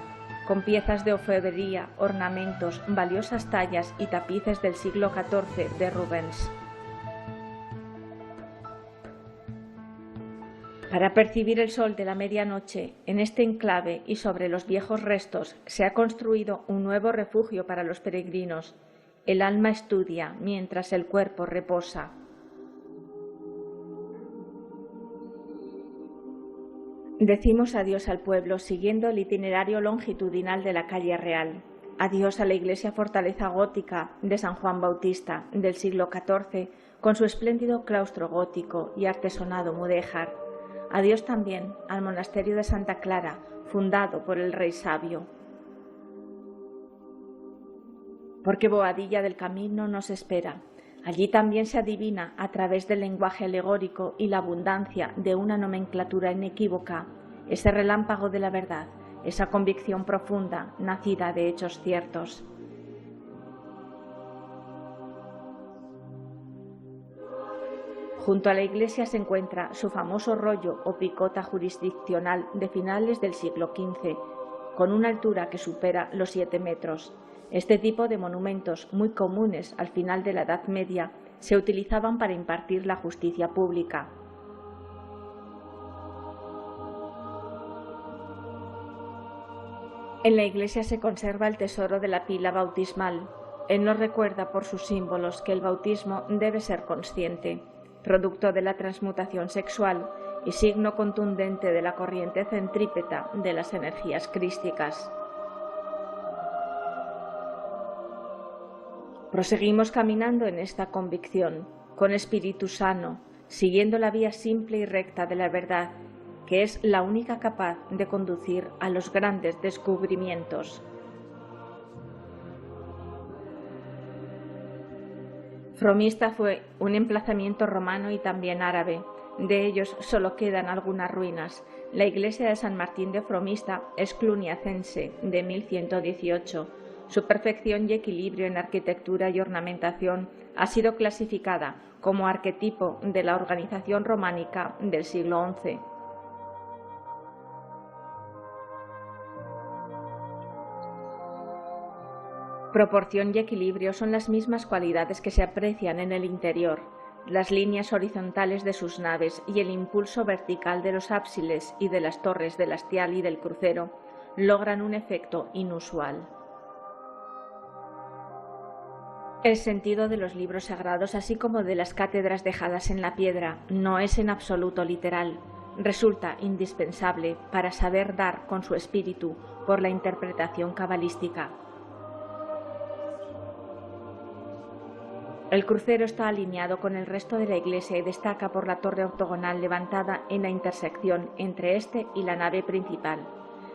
con piezas de orfebrería, ornamentos, valiosas tallas y tapices del siglo XIV de Rubens. Para percibir el sol de la medianoche, en este enclave y sobre los viejos restos se ha construido un nuevo refugio para los peregrinos. El alma estudia mientras el cuerpo reposa. Decimos adiós al pueblo siguiendo el itinerario longitudinal de la calle Real. Adiós a la iglesia fortaleza gótica de San Juan Bautista del siglo XIV con su espléndido claustro gótico y artesonado mudéjar. Adiós también al monasterio de Santa Clara, fundado por el rey sabio. Porque Boadilla del Camino nos espera. Allí también se adivina, a través del lenguaje alegórico y la abundancia de una nomenclatura inequívoca, ese relámpago de la verdad, esa convicción profunda, nacida de hechos ciertos. Junto a la iglesia se encuentra su famoso rollo o picota jurisdiccional de finales del siglo XV, con una altura que supera los 7 metros. Este tipo de monumentos, muy comunes al final de la Edad Media, se utilizaban para impartir la justicia pública. En la iglesia se conserva el tesoro de la pila bautismal. Él nos recuerda por sus símbolos que el bautismo debe ser consciente, producto de la transmutación sexual y signo contundente de la corriente centrípeta de las energías crísticas. Proseguimos caminando en esta convicción, con espíritu sano, siguiendo la vía simple y recta de la verdad, que es la única capaz de conducir a los grandes descubrimientos. Fromista fue un emplazamiento romano y también árabe. De ellos solo quedan algunas ruinas. La iglesia de San Martín de Fromista es cluniacense, de 1118. Su perfección y equilibrio en arquitectura y ornamentación ha sido clasificada como arquetipo de la organización románica del siglo XI. Proporción y equilibrio son las mismas cualidades que se aprecian en el interior. Las líneas horizontales de sus naves y el impulso vertical de los ábsides y de las torres del hastial y del crucero logran un efecto inusual. El sentido de los libros sagrados, así como de las cátedras dejadas en la piedra, no es en absoluto literal. Resulta indispensable para saber dar con su espíritu por la interpretación cabalística. El crucero está alineado con el resto de la iglesia y destaca por la torre octogonal levantada en la intersección entre este y la nave principal.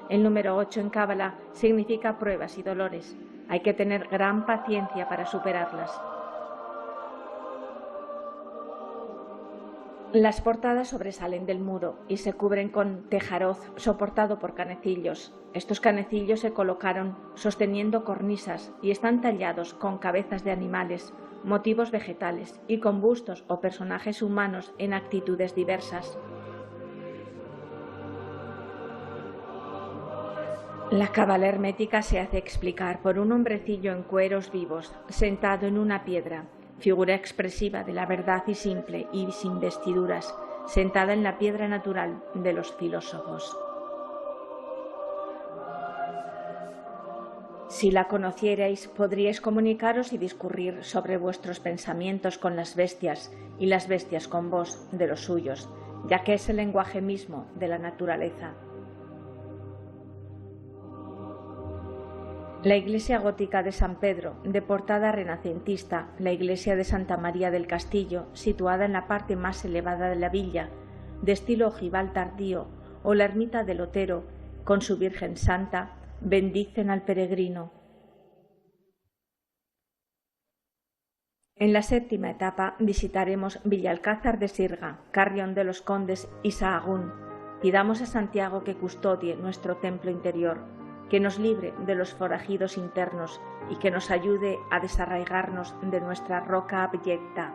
El número 8 en cábala significa pruebas y dolores. Hay que tener gran paciencia para superarlas. Las portadas sobresalen del muro y se cubren con tejaroz soportado por canecillos. Estos canecillos se colocaron sosteniendo cornisas y están tallados con cabezas de animales, motivos vegetales y con bustos o personajes humanos en actitudes diversas. La cábala hermética se hace explicar por un hombrecillo en cueros vivos, sentado en una piedra, figura expresiva de la verdad y simple y sin vestiduras, sentada en la piedra natural de los filósofos. Si la conocierais, podríais comunicaros y discurrir sobre vuestros pensamientos con las bestias y las bestias con vos de los suyos, ya que es el lenguaje mismo de la naturaleza. La iglesia gótica de San Pedro, de portada renacentista, la iglesia de Santa María del Castillo, situada en la parte más elevada de la villa, de estilo ojival tardío, o la ermita del Otero, con su Virgen Santa, bendicen al peregrino. En la séptima etapa visitaremos Villalcázar de Sirga, Carrión de los Condes y Sahagún. Pidamos a Santiago que custodie nuestro templo interior, que nos libre de los forajidos internos y que nos ayude a desarraigarnos de nuestra roca abyecta.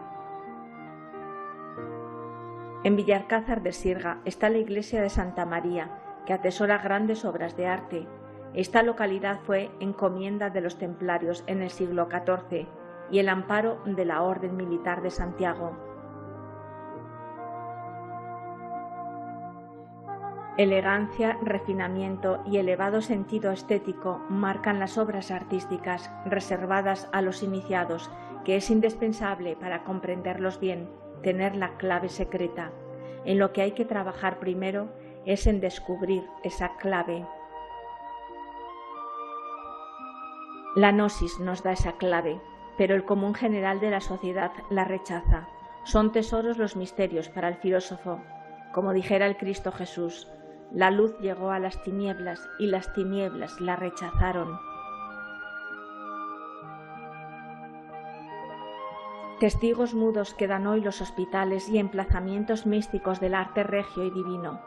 En Villalcázar de Sirga está la iglesia de Santa María, que atesora grandes obras de arte. Esta localidad fue encomienda de los templarios en el siglo XIV y el amparo de la Orden Militar de Santiago. Elegancia, refinamiento y elevado sentido estético marcan las obras artísticas reservadas a los iniciados, que es indispensable para comprenderlos bien, tener la clave secreta. En lo que hay que trabajar primero es en descubrir esa clave. La gnosis nos da esa clave, pero el común general de la sociedad la rechaza. Son tesoros los misterios para el filósofo. Como dijera el Cristo Jesús, la luz llegó a las tinieblas y las tinieblas la rechazaron. Testigos mudos quedan hoy los hospitales y emplazamientos místicos del arte regio y divino.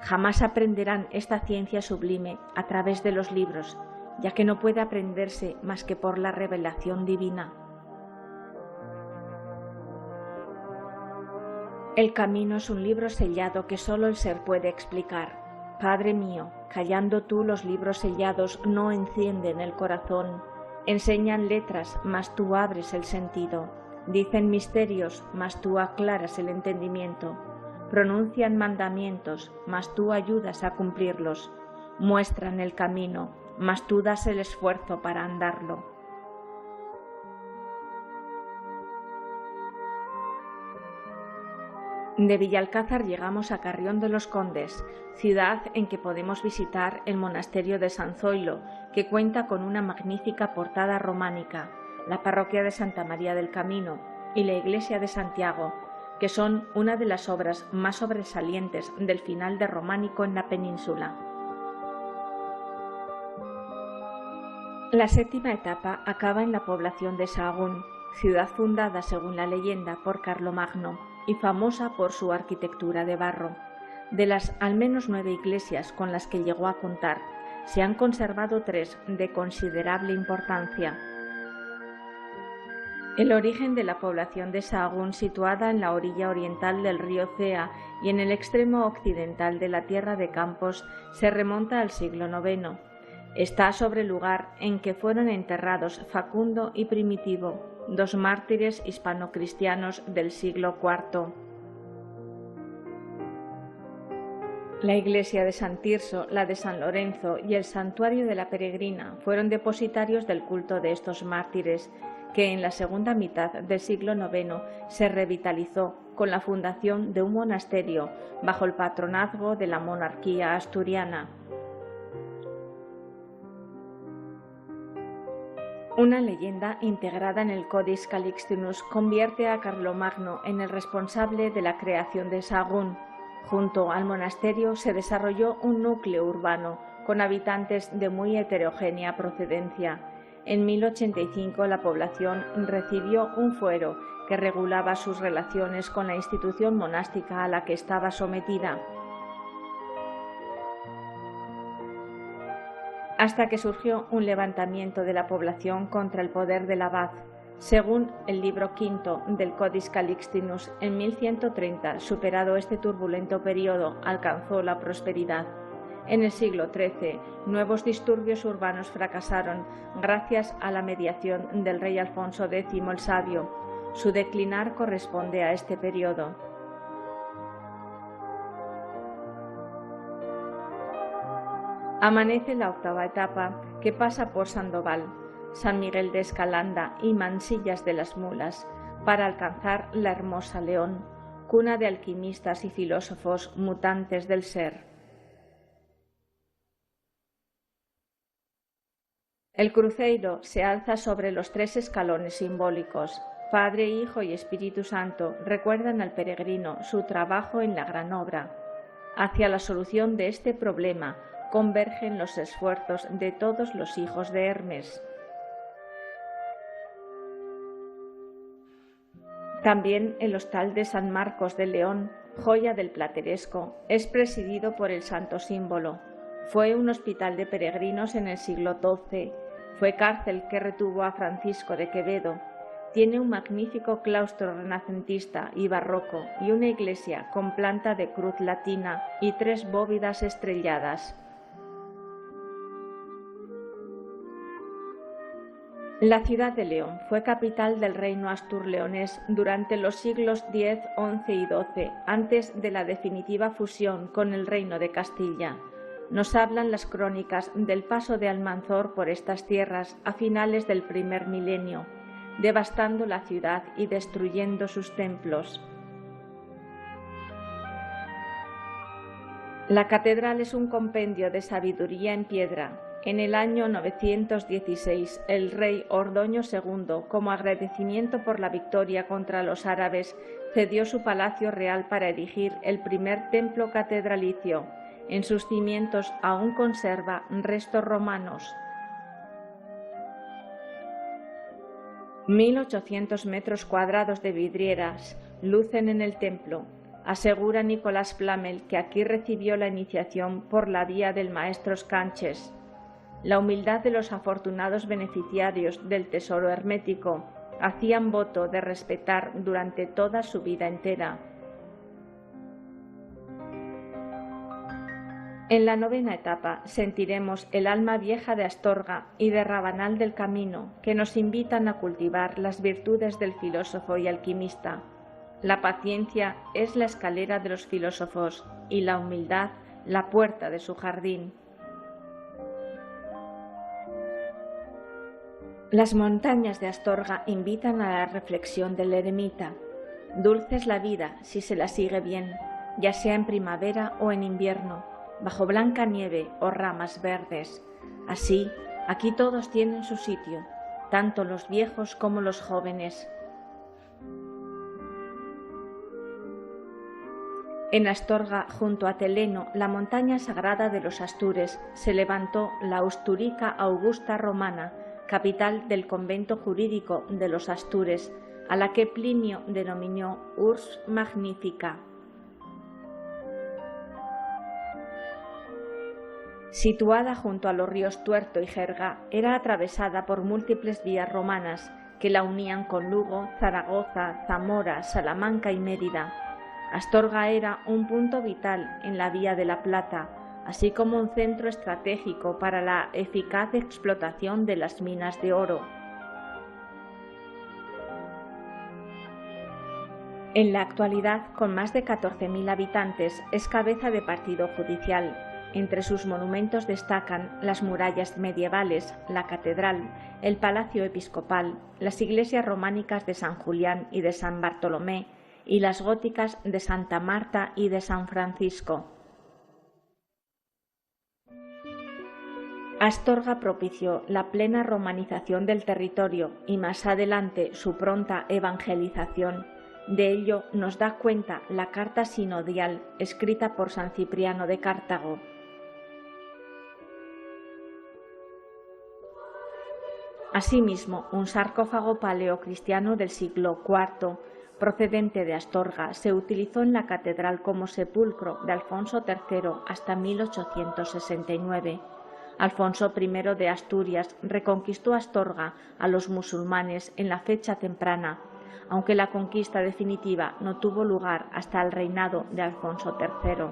Jamás aprenderán esta ciencia sublime a través de los libros, ya que no puede aprenderse más que por la revelación divina. El camino es un libro sellado que solo el ser puede explicar. Padre mío, callando tú los libros sellados no encienden el corazón. Enseñan letras, mas tú abres el sentido. Dicen misterios, mas tú aclaras el entendimiento. Pronuncian mandamientos, mas tú ayudas a cumplirlos. Muestran el camino, mas tú das el esfuerzo para andarlo. De Villalcázar llegamos a Carrión de los Condes, ciudad en que podemos visitar el monasterio de San Zoilo, que cuenta con una magnífica portada románica, la parroquia de Santa María del Camino y la iglesia de Santiago, que son una de las obras más sobresalientes del final de románico en la península. La séptima etapa acaba en la población de Sahagún, ciudad fundada según la leyenda por Carlomagno y famosa por su arquitectura de barro. De las al menos 9 iglesias con las que llegó a contar, se han conservado 3 de considerable importancia. El origen de la población de Sahagún, situada en la orilla oriental del río Cea y en el extremo occidental de la tierra de Campos, se remonta al siglo IX. Está sobre el lugar en que fueron enterrados Facundo y Primitivo, 2 mártires hispano-cristianos del siglo IV. La iglesia de San Tirso, la de San Lorenzo y el santuario de la Peregrina fueron depositarios del culto de estos mártires, que en la segunda mitad del siglo IX se revitalizó con la fundación de un monasterio bajo el patronazgo de la monarquía asturiana. Una leyenda integrada en el Codex Calixtinus convierte a Carlomagno en el responsable de la creación de Sahagún. Junto al monasterio se desarrolló un núcleo urbano con habitantes de muy heterogénea procedencia. En 1085 la población recibió un fuero que regulaba sus relaciones con la institución monástica a la que estaba sometida, hasta que surgió un levantamiento de la población contra el poder del abad. Según el libro V del Codex Calixtinus, en 1130, superado este turbulento periodo, alcanzó la prosperidad. En el siglo XIII, nuevos disturbios urbanos fracasaron gracias a la mediación del rey Alfonso X el Sabio. Su declinar corresponde a este periodo. Amanece la octava etapa, que pasa por Sandoval, San Miguel de Escalanda y Mansillas de las Mulas, para alcanzar la hermosa León, cuna de alquimistas y filósofos mutantes del ser. El cruceiro se alza sobre los 3 escalones simbólicos. Padre, Hijo y Espíritu Santo recuerdan al peregrino su trabajo en la gran obra. Hacia la solución de este problema convergen los esfuerzos de todos los hijos de Hermes. También el Hostal de San Marcos de León, joya del plateresco, es presidido por el santo símbolo. Fue un hospital de peregrinos en el siglo XII. Fue cárcel que retuvo a Francisco de Quevedo. Tiene un magnífico claustro renacentista y barroco y una iglesia con planta de cruz latina y 3 bóvedas estrelladas. La ciudad de León fue capital del reino astur-leonés durante los siglos X, XI y XII, antes de la definitiva fusión con el reino de Castilla. Nos hablan las crónicas del paso de Almanzor por estas tierras a finales del primer milenio, devastando la ciudad y destruyendo sus templos. La catedral es un compendio de sabiduría en piedra. En el año 916, el rey Ordoño II, como agradecimiento por la victoria contra los árabes, cedió su palacio real para erigir el primer templo catedralicio. En sus cimientos aún conserva restos romanos. 1.800 metros cuadrados de vidrieras lucen en el templo. Asegura Nicolás Flamel que aquí recibió la iniciación por la vía del maestro Scanches. La humildad de los afortunados beneficiarios del tesoro hermético hacían voto de respetar durante toda su vida entera. En la 9ª etapa sentiremos el alma vieja de Astorga y de Rabanal del Camino, que nos invitan a cultivar las virtudes del filósofo y alquimista. La paciencia es la escalera de los filósofos y la humildad la puerta de su jardín. Las montañas de Astorga invitan a la reflexión del eremita. Dulce es la vida si se la sigue bien, ya sea en primavera o en invierno, bajo blanca nieve o ramas verdes. Así, aquí todos tienen su sitio, tanto los viejos como los jóvenes. En Astorga, junto a Teleno, la montaña sagrada de los Astures, se levantó la Austúrica Augusta Romana, capital del convento jurídico de los Astures, a la que Plinio denominó Urs Magnifica. Situada junto a los ríos Tuerto y Jerga, era atravesada por múltiples vías romanas que la unían con Lugo, Zaragoza, Zamora, Salamanca y Mérida. Astorga era un punto vital en la Vía de la Plata, así como un centro estratégico para la eficaz explotación de las minas de oro. En la actualidad, con más de 14.000 habitantes, es cabeza de partido judicial. Entre sus monumentos destacan las murallas medievales, la catedral, el palacio episcopal, las iglesias románicas de San Julián y de San Bartolomé y las góticas de Santa Marta y de San Francisco. Astorga propició la plena romanización del territorio y más adelante su pronta evangelización. De ello nos da cuenta la carta sinodial escrita por San Cipriano de Cartago. Asimismo, un sarcófago paleocristiano del siglo IV, procedente de Astorga, se utilizó en la catedral como sepulcro de Alfonso III hasta 1869. Alfonso I de Asturias reconquistó Astorga a los musulmanes en la fecha temprana, aunque la conquista definitiva no tuvo lugar hasta el reinado de Alfonso III.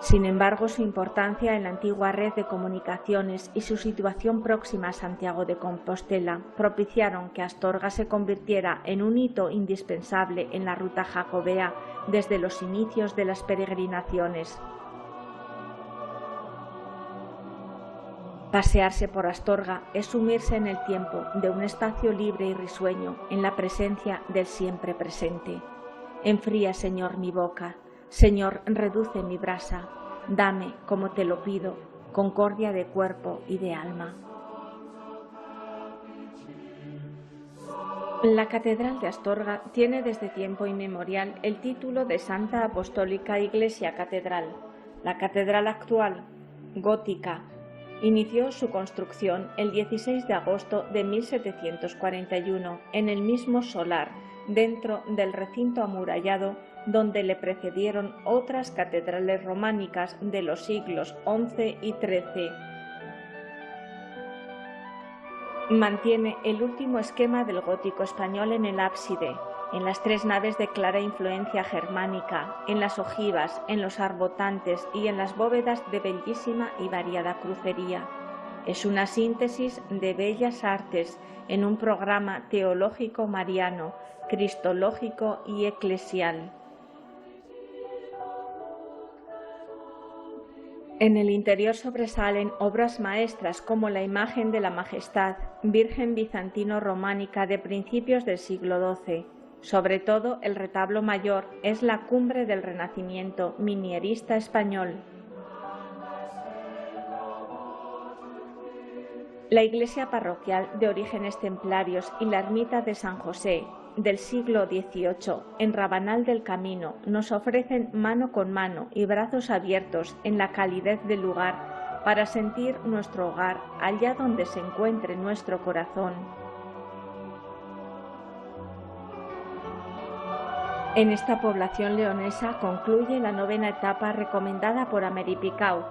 Sin embargo, su importancia en la antigua red de comunicaciones y su situación próxima a Santiago de Compostela propiciaron que Astorga se convirtiera en un hito indispensable en la ruta jacobea desde los inicios de las peregrinaciones. Pasearse por Astorga es sumirse en el tiempo de un espacio libre y risueño en la presencia del siempre presente. Enfría, Señor, mi boca. Señor, reduce mi brasa, dame, como te lo pido, concordia de cuerpo y de alma. La Catedral de Astorga tiene desde tiempo inmemorial el título de Santa Apostólica Iglesia Catedral. La catedral actual, gótica, Inició su construcción el 16 de agosto de 1741 en el mismo solar, dentro del recinto amurallado donde le precedieron otras catedrales románicas de los siglos XI y XIII. Mantiene el último esquema del gótico español en el ábside, en las tres naves de clara influencia germánica, en las ojivas, en los arbotantes y en las bóvedas de bellísima y variada crucería. Es una síntesis de bellas artes en un programa teológico mariano, cristológico y eclesial. En el interior sobresalen obras maestras como la imagen de la Majestad, Virgen bizantino-románica de principios del siglo XII. Sobre todo, el retablo mayor es la cumbre del Renacimiento minierista español. La iglesia parroquial de orígenes templarios y la ermita de San José, del siglo XVIII, en Rabanal del Camino, nos ofrecen mano con mano y brazos abiertos en la calidez del lugar para sentir nuestro hogar allá donde se encuentre nuestro corazón. En esta población leonesa concluye la novena etapa recomendada por Ameripicau.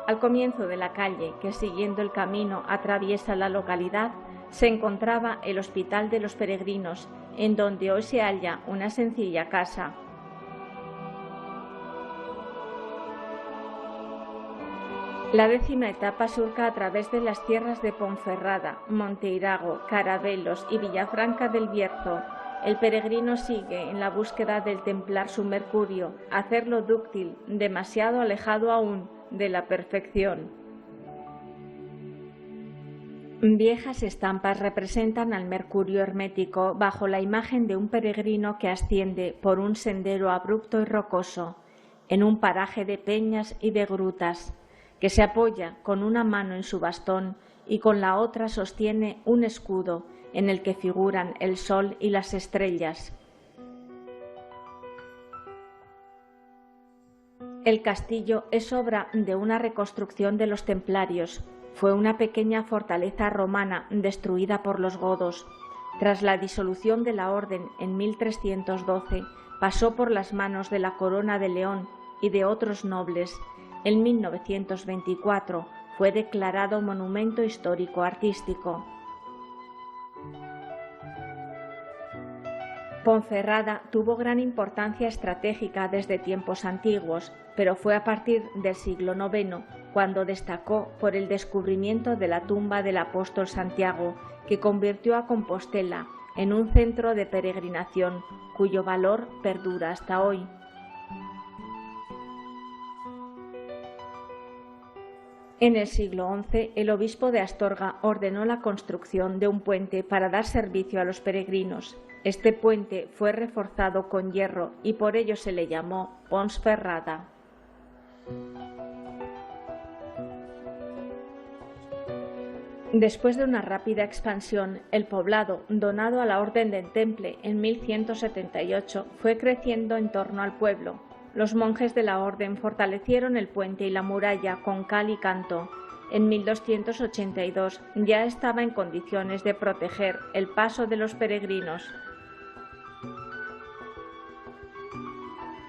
Al comienzo de la calle que, siguiendo el camino, atraviesa la localidad, se encontraba el Hospital de los Peregrinos, en donde hoy se halla una sencilla casa. La décima etapa surca a través de las tierras de Ponferrada, Monteirago, Carabelos y Villafranca del Bierzo. El peregrino sigue en la búsqueda del templar su mercurio, hacerlo dúctil, demasiado alejado aún de la perfección. Viejas estampas representan al mercurio hermético bajo la imagen de un peregrino que asciende por un sendero abrupto y rocoso, en un paraje de peñas y de grutas, que se apoya con una mano en su bastón y con la otra sostiene un escudo en el que figuran el sol y las estrellas. El castillo es obra de una reconstrucción de los templarios. Fue una pequeña fortaleza romana destruida por los godos. Tras la disolución de la orden en 1312, pasó por las manos de la Corona de León y de otros nobles. En 1924 fue declarado monumento histórico artístico. Ponferrada tuvo gran importancia estratégica desde tiempos antiguos, pero fue a partir del siglo IX cuando destacó por el descubrimiento de la tumba del apóstol Santiago, que convirtió a Compostela en un centro de peregrinación cuyo valor perdura hasta hoy. En el siglo XI, el obispo de Astorga ordenó la construcción de un puente para dar servicio a los peregrinos. Este puente fue reforzado con hierro y por ello se le llamó Ponferrada. Después de una rápida expansión, el poblado, donado a la Orden del Temple en 1178, fue creciendo en torno al pueblo. Los monjes de la orden fortalecieron el puente y la muralla con cal y canto. En 1282 ya estaba en condiciones de proteger el paso de los peregrinos.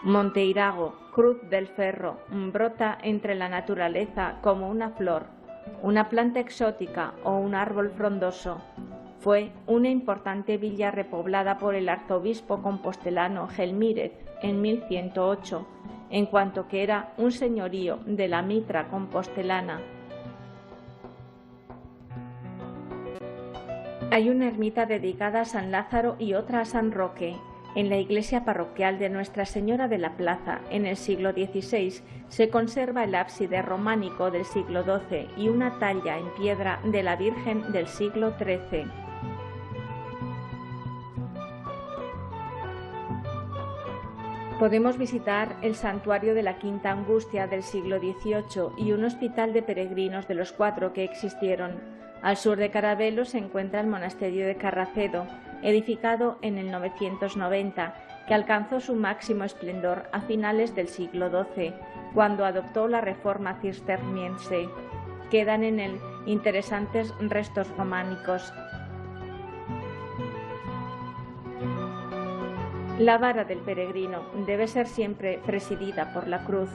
Monteirago, Cruz del Ferro, brota entre la naturaleza como una flor, una planta exótica o un árbol frondoso. Fue una importante villa repoblada por el arzobispo compostelano Gelmírez en 1108, en cuanto que era un señorío de la Mitra compostelana. Hay una ermita dedicada a San Lázaro y otra a San Roque. En la iglesia parroquial de Nuestra Señora de la Plaza, en el siglo XVI, se conserva el ábside románico del siglo XII y una talla en piedra de la Virgen del siglo XIII. Podemos visitar el santuario de la Quinta Angustia del siglo XVIII y un hospital de peregrinos de los 4 que existieron. Al sur de Carabelos se encuentra el monasterio de Carracedo, edificado en el 990, que alcanzó su máximo esplendor a finales del siglo XII, cuando adoptó la reforma cisterciense, quedan en él interesantes restos románicos. La vara del peregrino debe ser siempre presidida por la cruz.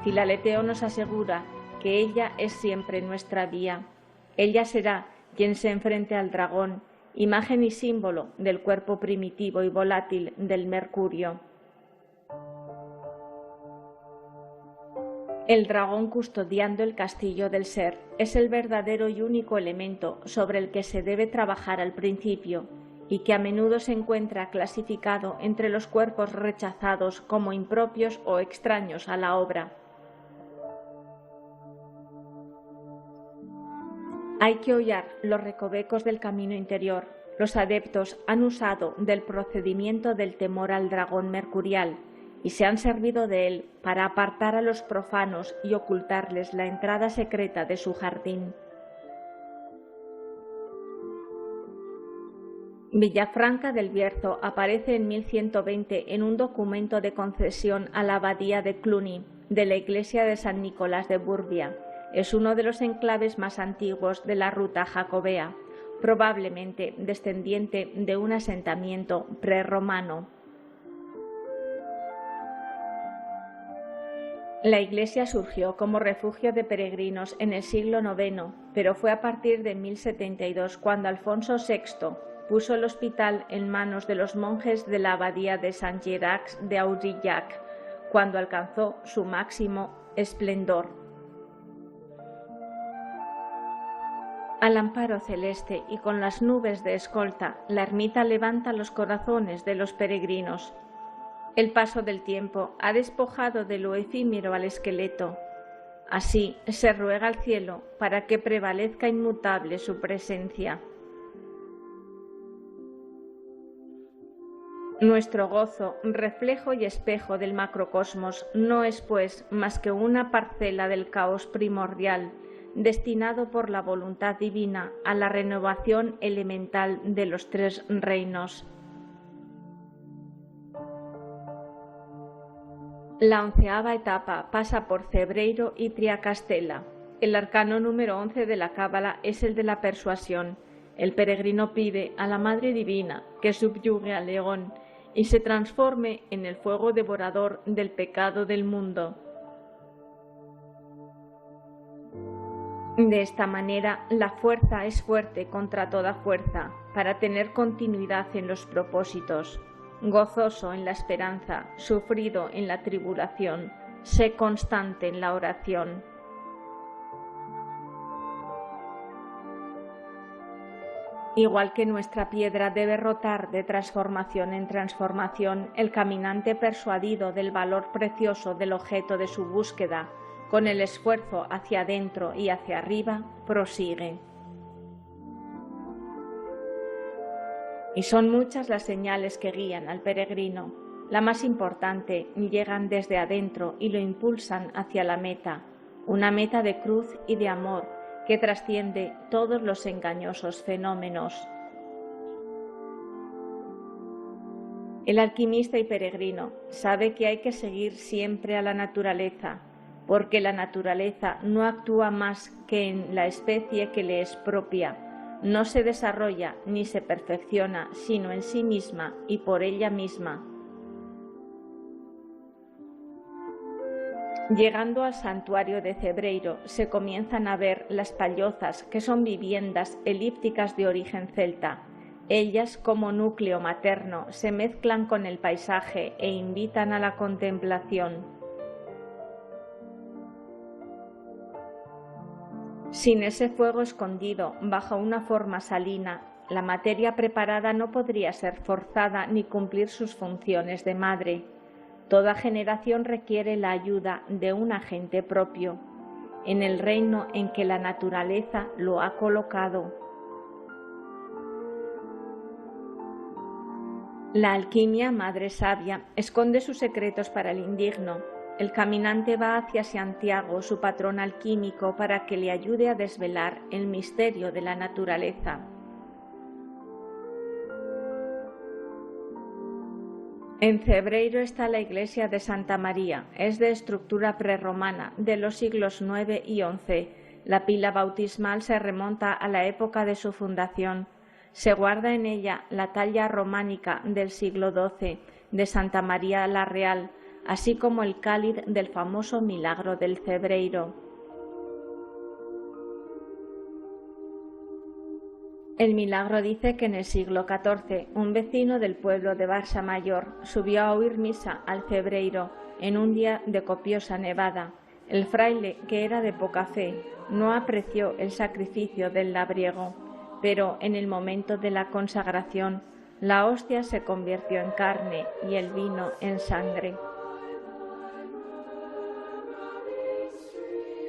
Filaleteo nos asegura que ella es siempre nuestra vía. Ella será quien se enfrente al dragón, imagen y símbolo del cuerpo primitivo y volátil del Mercurio. El dragón custodiando el castillo del ser es el verdadero y único elemento sobre el que se debe trabajar al principio y que a menudo se encuentra clasificado entre los cuerpos rechazados como impropios o extraños a la obra. Hay que hollar los recovecos del camino interior. Los adeptos han usado del procedimiento del temor al dragón mercurial y se han servido de él para apartar a los profanos y ocultarles la entrada secreta de su jardín. Villafranca del Bierzo aparece en 1120 en un documento de concesión a la abadía de Cluny de la iglesia de San Nicolás de Burbia. Es uno de los enclaves más antiguos de la ruta jacobea, probablemente descendiente de un asentamiento prerromano. La iglesia surgió como refugio de peregrinos en el siglo IX, pero fue a partir de 1072 cuando Alfonso VI puso el hospital en manos de los monjes de la abadía de Saint-Gerax de Aurillac, cuando alcanzó su máximo esplendor. Al amparo celeste y con las nubes de escolta, la ermita levanta los corazones de los peregrinos. El paso del tiempo ha despojado de lo efímero al esqueleto. Así se ruega al cielo para que prevalezca inmutable su presencia. Nuestro gozo, reflejo y espejo del macrocosmos, no es pues más que una parcela del caos primordial, destinado por la voluntad divina a la renovación elemental de los tres reinos. La 11ª etapa pasa por Cebreiro y Triacastela. El arcano número 11 de la Cábala es el de la persuasión. El peregrino pide a la Madre Divina que subyugue al león y se transforme en el fuego devorador del pecado del mundo. De esta manera, la fuerza es fuerte contra toda fuerza, para tener continuidad en los propósitos. Gozoso en la esperanza, sufrido en la tribulación, sé constante en la oración. Igual que nuestra piedra debe rotar de transformación en transformación, el caminante persuadido del valor precioso del objeto de su búsqueda, con el esfuerzo hacia adentro y hacia arriba, prosigue. Y son muchas las señales que guían al peregrino. La más importante llegan desde adentro y lo impulsan hacia la meta, una meta de cruz y de amor que trasciende todos los engañosos fenómenos. El alquimista y peregrino sabe que hay que seguir siempre a la naturaleza, porque la naturaleza no actúa más que en la especie que le es propia, no se desarrolla ni se perfecciona sino en sí misma y por ella misma. Llegando al santuario de Cebreiro se comienzan a ver las pallozas, que son viviendas elípticas de origen celta. Ellas, como núcleo materno, se mezclan con el paisaje e invitan a la contemplación. Sin ese fuego escondido bajo una forma salina, la materia preparada no podría ser forzada ni cumplir sus funciones de madre. Toda generación requiere la ayuda de un agente propio, en el reino en que la naturaleza lo ha colocado. La alquimia, madre sabia, esconde sus secretos para el indigno. El caminante va hacia Santiago, su patrón alquímico, para que le ayude a desvelar el misterio de la naturaleza. En Cebreiro está la iglesia de Santa María, es de estructura prerromana de los siglos IX y XI. La pila bautismal se remonta a la época de su fundación. Se guarda en ella la talla románica del siglo XII de Santa María la Real, así como el cáliz del famoso milagro del Cebreiro. El milagro dice que en el siglo XIV un vecino del pueblo de Barsa Mayor subió a oír misa al Cebreiro en un día de copiosa nevada. El fraile, que era de poca fe, no apreció el sacrificio del labriego, pero en el momento de la consagración la hostia se convirtió en carne y el vino en sangre.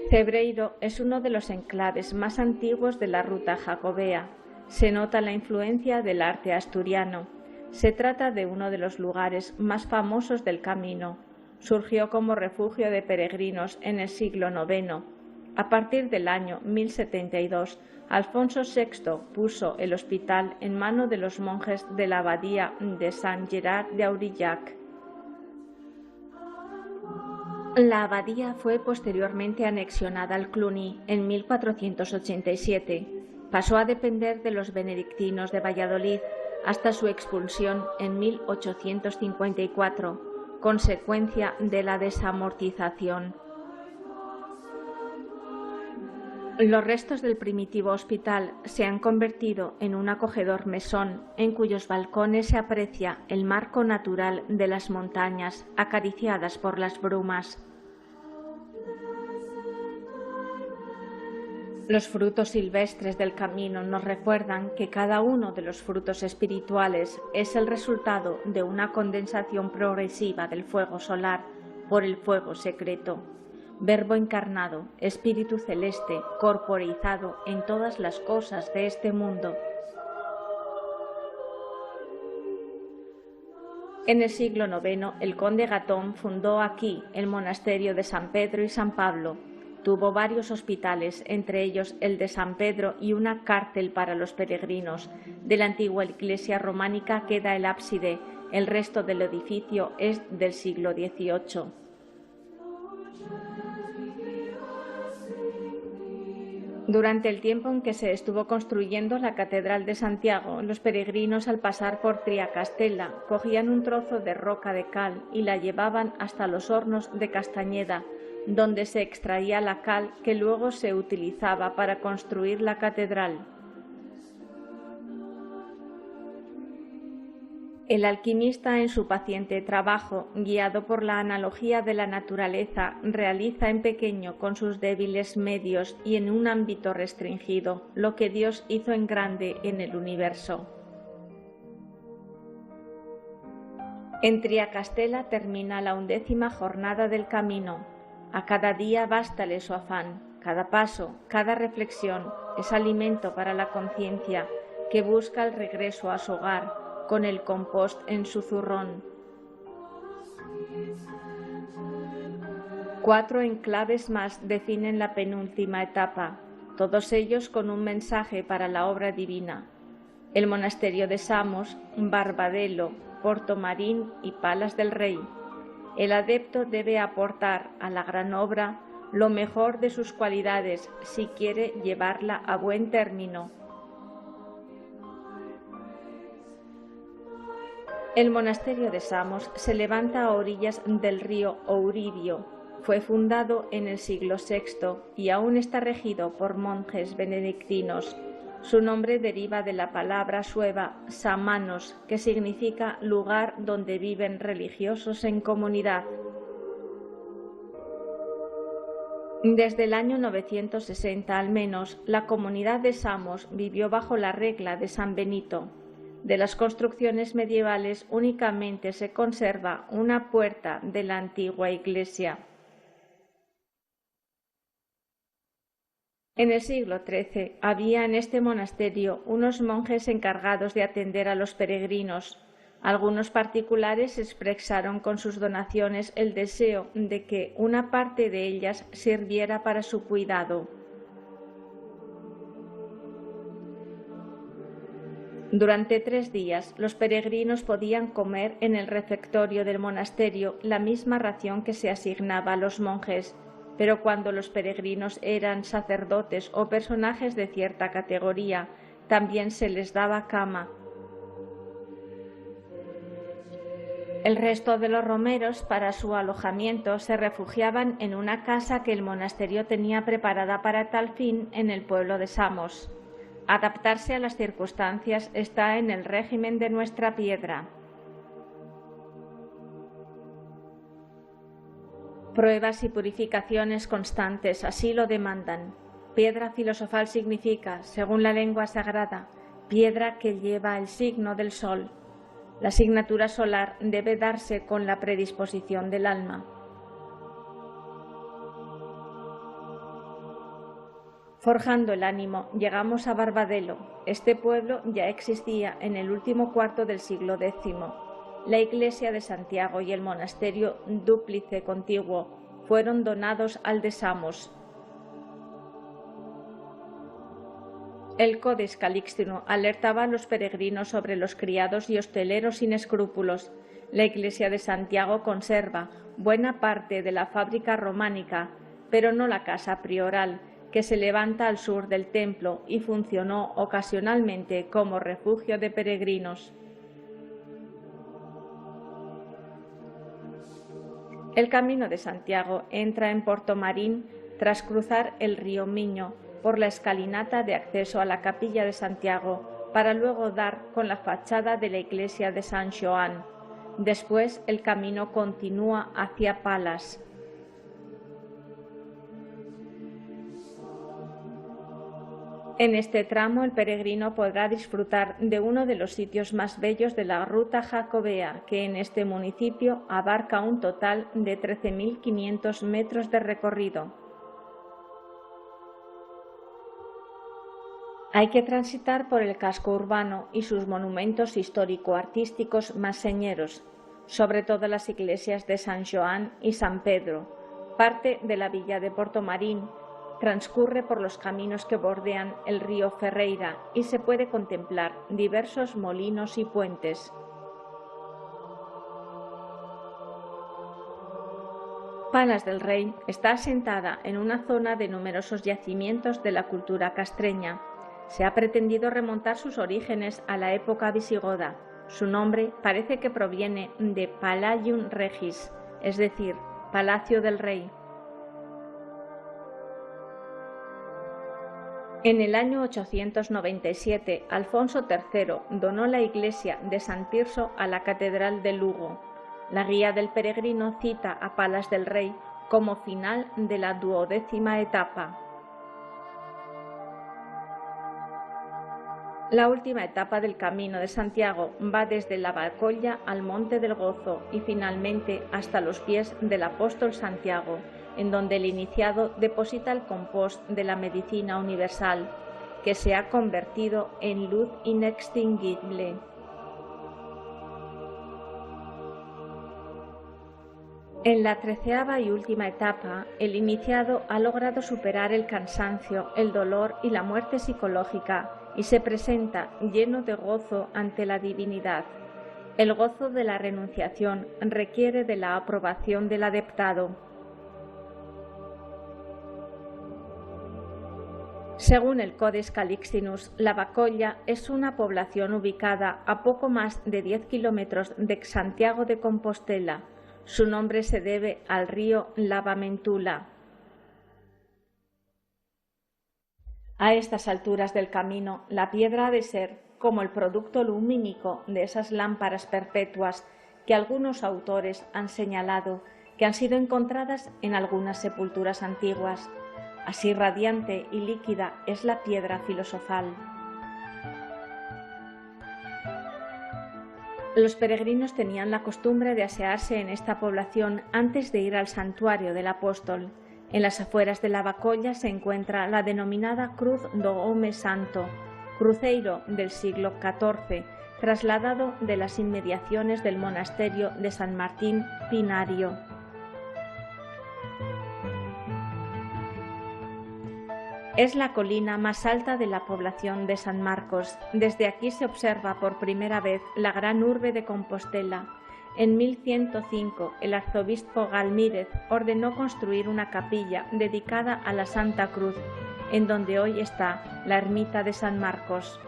Cebreiro es uno de los enclaves más antiguos de la ruta jacobea. Se nota la influencia del arte asturiano. Se trata de uno de los lugares más famosos del camino. Surgió como refugio de peregrinos en el siglo IX. A partir del año 1072, Alfonso VI puso el hospital en mano de los monjes de la abadía de Saint Gerard de Aurillac. La abadía fue posteriormente anexionada al Cluny en 1487. Pasó a depender de los benedictinos de Valladolid hasta su expulsión en 1854, consecuencia de la desamortización. Los restos del primitivo hospital se han convertido en un acogedor mesón en cuyos balcones se aprecia el marco natural de las montañas acariciadas por las brumas. Los frutos silvestres del camino nos recuerdan que cada uno de los frutos espirituales es el resultado de una condensación progresiva del fuego solar por el fuego secreto. Verbo encarnado, espíritu celeste, corporeizado en todas las cosas de este mundo. En el siglo IX, el conde Gatón fundó aquí el monasterio de San Pedro y San Pablo. Tuvo varios hospitales, entre ellos el de San Pedro y una cárcel para los peregrinos. De la antigua iglesia románica queda el ábside, el resto del edificio es del siglo XVIII. Durante el tiempo en que se estuvo construyendo la Catedral de Santiago, los peregrinos al pasar por Triacastela cogían un trozo de roca de cal y la llevaban hasta los hornos de Castañeda, donde se extraía la cal que luego se utilizaba para construir la catedral. El alquimista, en su paciente trabajo, guiado por la analogía de la naturaleza, realiza en pequeño con sus débiles medios y en un ámbito restringido lo que Dios hizo en grande en el universo. En Triacastela termina la 11ª jornada del camino. A cada día bástale su afán, cada paso, cada reflexión es alimento para la conciencia que busca el regreso a su hogar, con el compost en su zurrón. 4 enclaves más definen la penúltima etapa, todos ellos con un mensaje para la obra divina. El monasterio de Samos, Barbadelo, Portomarín y Palas del Rey. El adepto debe aportar a la gran obra lo mejor de sus cualidades si quiere llevarla a buen término. El monasterio de Samos se levanta a orillas del río Ouribio. Fue fundado en el siglo VI y aún está regido por monjes benedictinos. Su nombre deriva de la palabra sueva samanos, que significa lugar donde viven religiosos en comunidad. Desde el año 960 al menos, la comunidad de Samos vivió bajo la regla de San Benito. De las construcciones medievales únicamente se conserva una puerta de la antigua iglesia. En el siglo XIII había en este monasterio unos monjes encargados de atender a los peregrinos. Algunos particulares expresaron con sus donaciones el deseo de que una parte de ellas sirviera para su cuidado. Durante 3 días los peregrinos podían comer en el refectorio del monasterio la misma ración que se asignaba a los monjes. pero cuando los peregrinos eran sacerdotes o personajes de cierta categoría, también se les daba cama. El resto de los romeros, para su alojamiento, se refugiaban en una casa que el monasterio tenía preparada para tal fin en el pueblo de Samos. Adaptarse a las circunstancias está en el régimen de nuestra piedra. Pruebas y purificaciones constantes así lo demandan. Piedra filosofal significa, según la lengua sagrada, piedra que lleva el signo del sol. La asignatura solar debe darse con la predisposición del alma. Forjando el ánimo, llegamos a Barbadelo. Este pueblo ya existía en el último cuarto del siglo X. La iglesia de Santiago y el monasterio dúplice contiguo fueron donados al de Samos. El Codex Calixtino alertaba a los peregrinos sobre los criados y hosteleros sin escrúpulos. La iglesia de Santiago conserva buena parte de la fábrica románica, pero no la casa prioral, que se levanta al sur del templo y funcionó ocasionalmente como refugio de peregrinos. El Camino de Santiago entra en Portomarín tras cruzar el río Miño por la escalinata de acceso a la capilla de Santiago para luego dar con la fachada de la iglesia de San Xoán. Después el camino continúa hacia Palas. En este tramo el peregrino podrá disfrutar de uno de los sitios más bellos de la ruta jacobea, que en este municipio abarca un total de 13.500 metros de recorrido. Hay que transitar por el casco urbano y sus monumentos histórico-artísticos más señeros, sobre todo las iglesias de San Xoán y San Pedro. Parte de la villa de Portomarín transcurre por los caminos que bordean el río Ferreira y se puede contemplar diversos molinos y puentes. Palas del Rey está asentada en una zona de numerosos yacimientos de la cultura castreña. Se ha pretendido remontar sus orígenes a la época visigoda. Su nombre parece que proviene de Palatium Regis, es decir, Palacio del Rey. En el año 897, Alfonso III donó la iglesia de San Tirso a la Catedral de Lugo. La guía del peregrino cita a Palas del Rey como final de la 12ª etapa. La última etapa del Camino de Santiago va desde la Bacolla al Monte del Gozo y finalmente hasta los pies del apóstol Santiago, en donde el iniciado deposita el compost de la medicina universal, que se ha convertido en luz inextinguible. En la 13ª y última etapa, el iniciado ha logrado superar el cansancio, el dolor y la muerte psicológica y se presenta lleno de gozo ante la divinidad. El gozo de la renunciación requiere de la aprobación del adeptado. Según el Codex Calixtinus, la Bacolla es una población ubicada a poco más de 10 kilómetros de Santiago de Compostela. Su nombre se debe al río Lavamentula. A estas alturas del camino, la piedra ha de ser como el producto lumínico de esas lámparas perpetuas que algunos autores han señalado que han sido encontradas en algunas sepulturas antiguas. Así radiante y líquida es la piedra filosofal. Los peregrinos tenían la costumbre de asearse en esta población antes de ir al santuario del apóstol. En las afueras de la Bacolla se encuentra la denominada Cruz do Home Santo, cruceiro del siglo XIV, trasladado de las inmediaciones del monasterio de San Martín Pinario. Es la colina más alta de la población de San Marcos. Desde aquí se observa por primera vez la gran urbe de Compostela. En 1105, el arzobispo Galmírez ordenó construir una capilla dedicada a la Santa Cruz, en donde hoy está la ermita de San Marcos.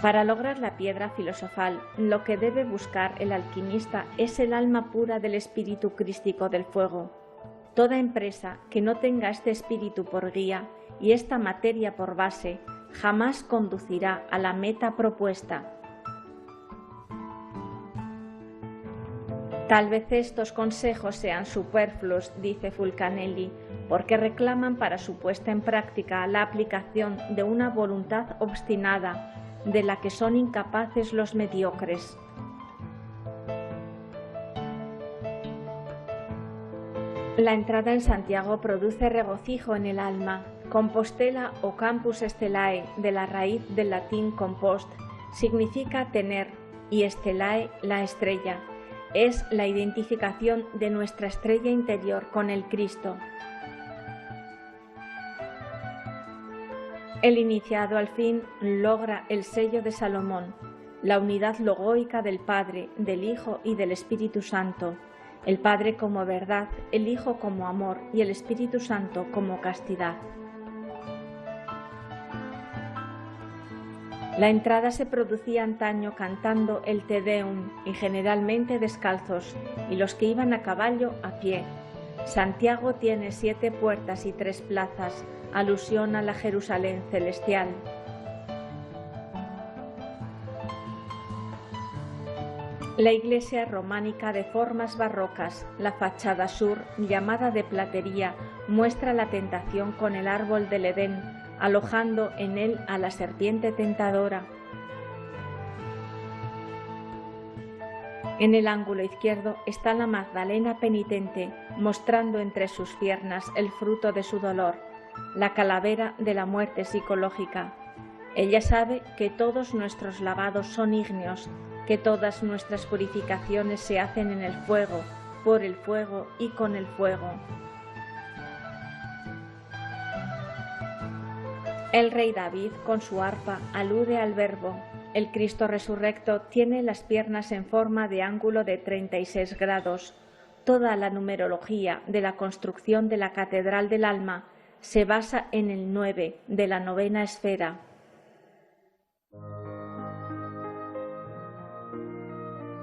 Para lograr la piedra filosofal, lo que debe buscar el alquimista es el alma pura del espíritu crístico del fuego. Toda empresa que no tenga este espíritu por guía y esta materia por base, jamás conducirá a la meta propuesta. Tal vez estos consejos sean superfluos, dice Fulcanelli, porque reclaman para su puesta en práctica la aplicación de una voluntad obstinada, de la que son incapaces los mediocres. La entrada en Santiago produce regocijo en el alma. Compostela o Campus Stellae, de la raíz del latín compost, significa tener, y Stellae, la estrella. Es la identificación de nuestra estrella interior con el Cristo. El iniciado al fin logra el sello de Salomón, la unidad logóica del Padre, del Hijo y del Espíritu Santo, el Padre como verdad, el Hijo como amor y el Espíritu Santo como castidad. La entrada se producía antaño cantando el Te Deum y generalmente descalzos, y los que iban a caballo a pie. Santiago tiene 7 puertas y 3 plazas, alusión a la Jerusalén celestial. La iglesia románica de formas barrocas, la fachada sur, llamada de platería, muestra la tentación con el árbol del Edén, alojando en él a la serpiente tentadora. En el ángulo izquierdo está la Magdalena penitente, mostrando entre sus piernas el fruto de su dolor, la calavera de la muerte psicológica. Ella sabe que todos nuestros lavados son ígneos, que todas nuestras purificaciones se hacen en el fuego, por el fuego y con el fuego. El rey David, con su arpa, alude al Verbo. El Cristo resurrecto tiene las piernas en forma de ángulo de 36 grados. Toda la numerología de la construcción de la Catedral del Alma se basa en el 9 de la 9ª esfera.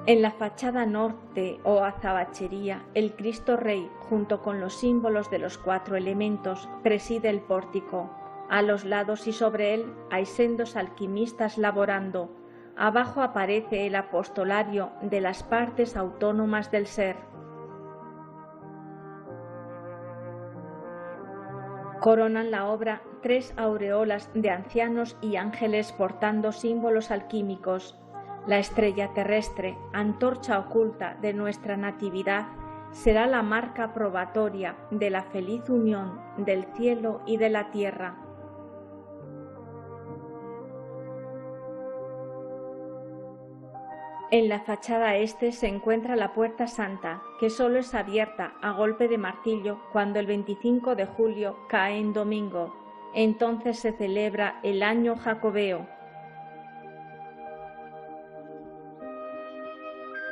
En la fachada norte o azabachería, el Cristo Rey, junto con los símbolos de los 4 elementos, preside el pórtico. A los lados y sobre él hay sendos alquimistas laborando. Abajo aparece el apostolario de las partes autónomas del ser. Coronan la obra 3 aureolas de ancianos y ángeles portando símbolos alquímicos. La estrella terrestre, antorcha oculta de nuestra natividad, será la marca probatoria de la feliz unión del cielo y de la tierra. En la fachada este se encuentra la Puerta Santa, que solo es abierta a golpe de martillo cuando el 25 de julio cae en domingo. Entonces se celebra el año jacobeo.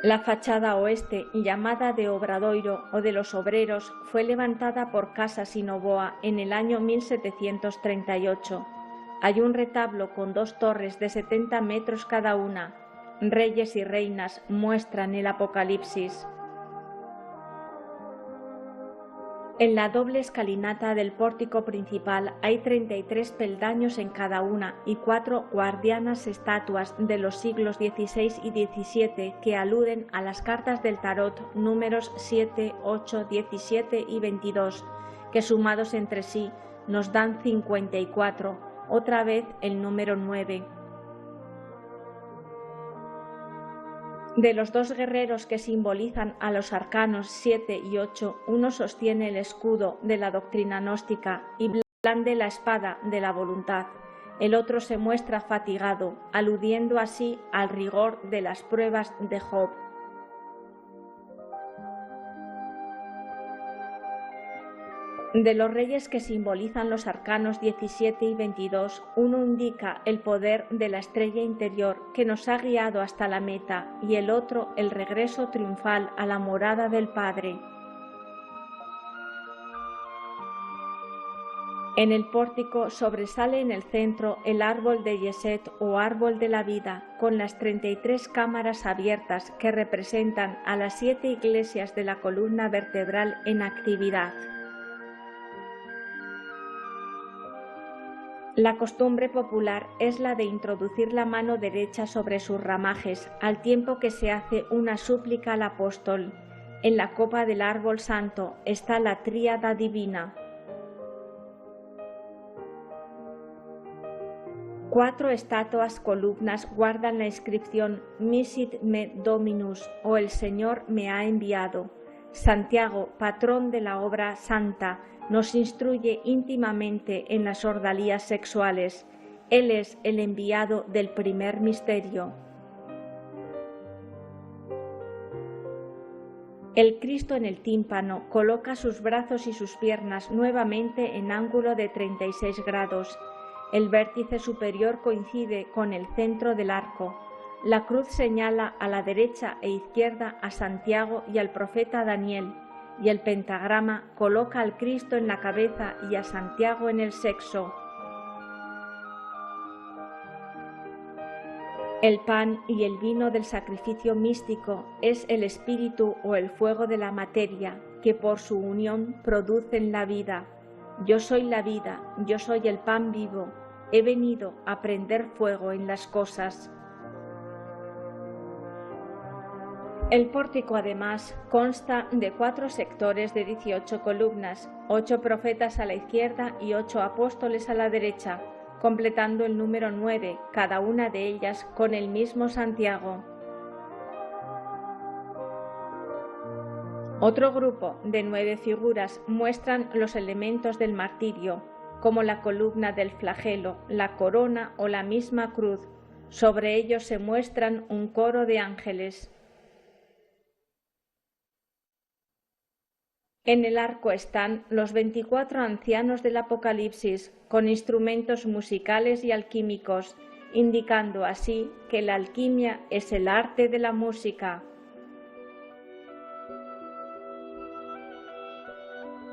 La fachada oeste, llamada de Obradoiro o de los Obreros, fue levantada por Casas y Novoa en el año 1738. Hay un retablo con 2 torres de 70 metros cada una. Reyes y reinas muestran el Apocalipsis. En la doble escalinata del pórtico principal hay 33 peldaños en cada una y 4 guardianas estatuas de los siglos XVI y XVII que aluden a las cartas del tarot números 7, 8, 17 y 22, que sumados entre sí nos dan 54, otra vez el número 9. De los 2 guerreros que simbolizan a los arcanos 7 y 8, uno sostiene el escudo de la doctrina gnóstica y blande la espada de la voluntad. El otro se muestra fatigado, aludiendo así al rigor de las pruebas de Job. De los reyes que simbolizan los arcanos 17 y 22, uno indica el poder de la estrella interior que nos ha guiado hasta la meta y el otro el regreso triunfal a la morada del Padre. En el pórtico sobresale en el centro el árbol de Yeset o árbol de la vida, con las 33 cámaras abiertas que representan a las 7 iglesias de la columna vertebral en actividad. La costumbre popular es la de introducir la mano derecha sobre sus ramajes, al tiempo que se hace una súplica al apóstol. En la copa del árbol santo está la tríada divina. 4 estatuas columnas guardan la inscripción Misit me Dominus, o el Señor me ha enviado. Santiago, patrón de la obra santa, nos instruye íntimamente en las ordalías sexuales. Él es el enviado del primer misterio. El Cristo en el tímpano coloca sus brazos y sus piernas nuevamente en ángulo de 36 grados. El vértice superior coincide con el centro del arco. La cruz señala a la derecha e izquierda a Santiago y al profeta Daniel, y el pentagrama coloca al Cristo en la cabeza y a Santiago en el sexo. El pan y el vino del sacrificio místico es el espíritu o el fuego de la materia, que por su unión producen la vida. Yo soy la vida, yo soy el pan vivo, he venido a prender fuego en las cosas. El pórtico además consta de 4 sectores de 18 columnas, 8 profetas a la izquierda y 8 apóstoles a la derecha, completando el número 9, cada una de ellas con el mismo Santiago. Otro grupo de 9 figuras muestran los elementos del martirio, como la columna del flagelo, la corona o la misma cruz. Sobre ellos se muestran un coro de ángeles. En el arco están los 24 ancianos del Apocalipsis, con instrumentos musicales y alquímicos, indicando así que la alquimia es el arte de la música.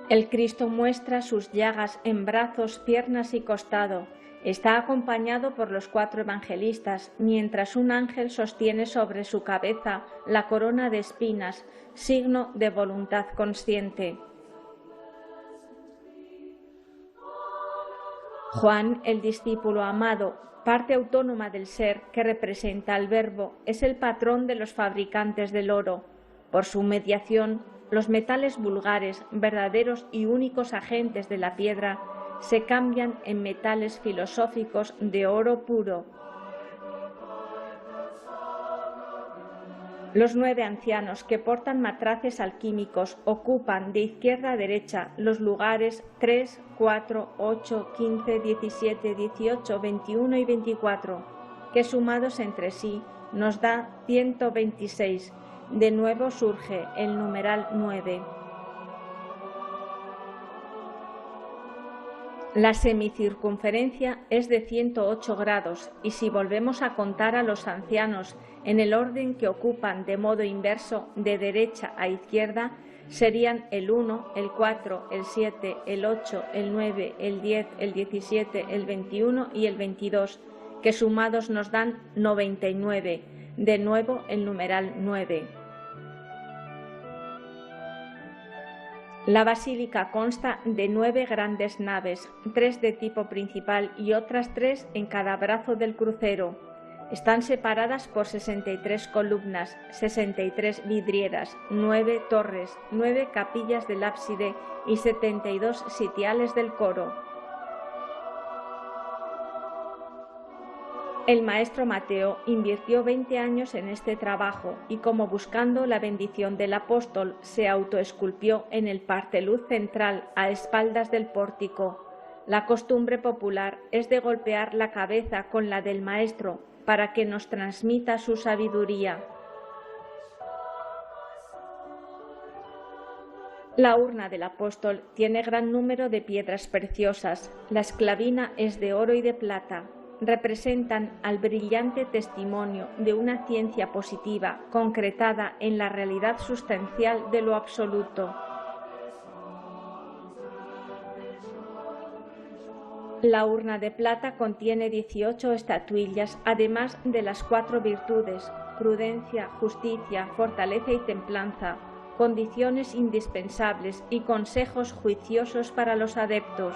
El Cristo muestra sus llagas en brazos, piernas y costado. Está acompañado por los 4 evangelistas, mientras un ángel sostiene sobre su cabeza la corona de espinas, signo de voluntad consciente. Juan, el discípulo amado, parte autónoma del ser que representa al Verbo, es el patrón de los fabricantes del oro. Por su mediación, los metales vulgares, verdaderos y únicos agentes de la piedra, se cambian en metales filosóficos de oro puro. Los 9 ancianos que portan matraces alquímicos ocupan de izquierda a derecha los lugares 3, 4, 8, 15, 17, 18, 21 y 24, que sumados entre sí nos da 126. De nuevo surge el numeral 9. La semicircunferencia es de 108 grados y si volvemos a contar a los ancianos en el orden que ocupan de modo inverso de derecha a izquierda, serían el 1, el 4, el 7, el 8, el 9, el 10, el 17, el 21 y el 22, que sumados nos dan 99, de nuevo el numeral 9. La basílica consta de 9 grandes naves, 3 de tipo principal y otras 3 en cada brazo del crucero. Están separadas por 63 columnas, 63 vidrieras, 9 torres, 9 capillas del ábside y 72 sitiales del coro. El maestro Mateo invirtió 20 años en este trabajo y, como buscando la bendición del apóstol, se autoesculpió en el parteluz central a espaldas del pórtico. La costumbre popular es de golpear la cabeza con la del maestro para que nos transmita su sabiduría. La urna del apóstol tiene gran número de piedras preciosas. La esclavina es de oro y de plata. Representan al brillante testimonio de una ciencia positiva concretada en la realidad sustancial de lo absoluto. La urna de plata contiene 18 estatuillas, además de las 4 virtudes: prudencia, justicia, fortaleza y templanza, condiciones indispensables y consejos juiciosos para los adeptos.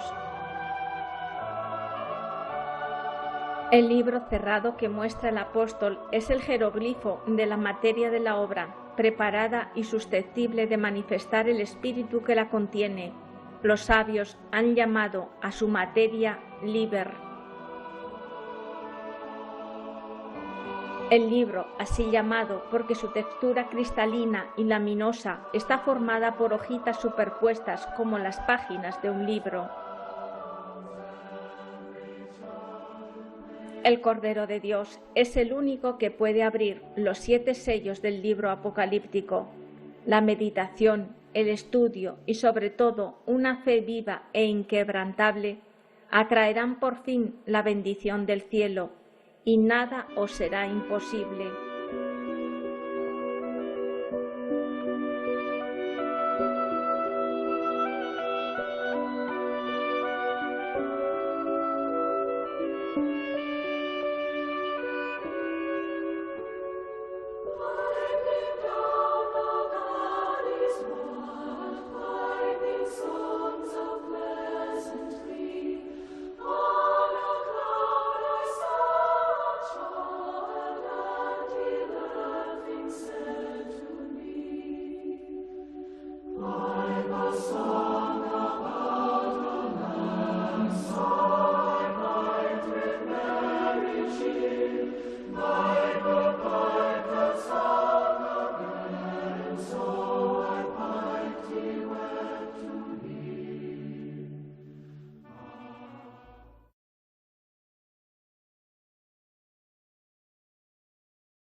El libro cerrado que muestra el apóstol es el jeroglifo de la materia de la obra, preparada y susceptible de manifestar el espíritu que la contiene. Los sabios han llamado a su materia liber. El libro, así llamado porque su textura cristalina y laminosa está formada por hojitas superpuestas como las páginas de un libro. El Cordero de Dios es el único que puede abrir los 7 sellos del libro apocalíptico. La meditación, el estudio y sobre todo una fe viva e inquebrantable atraerán por fin la bendición del cielo, y nada os será imposible.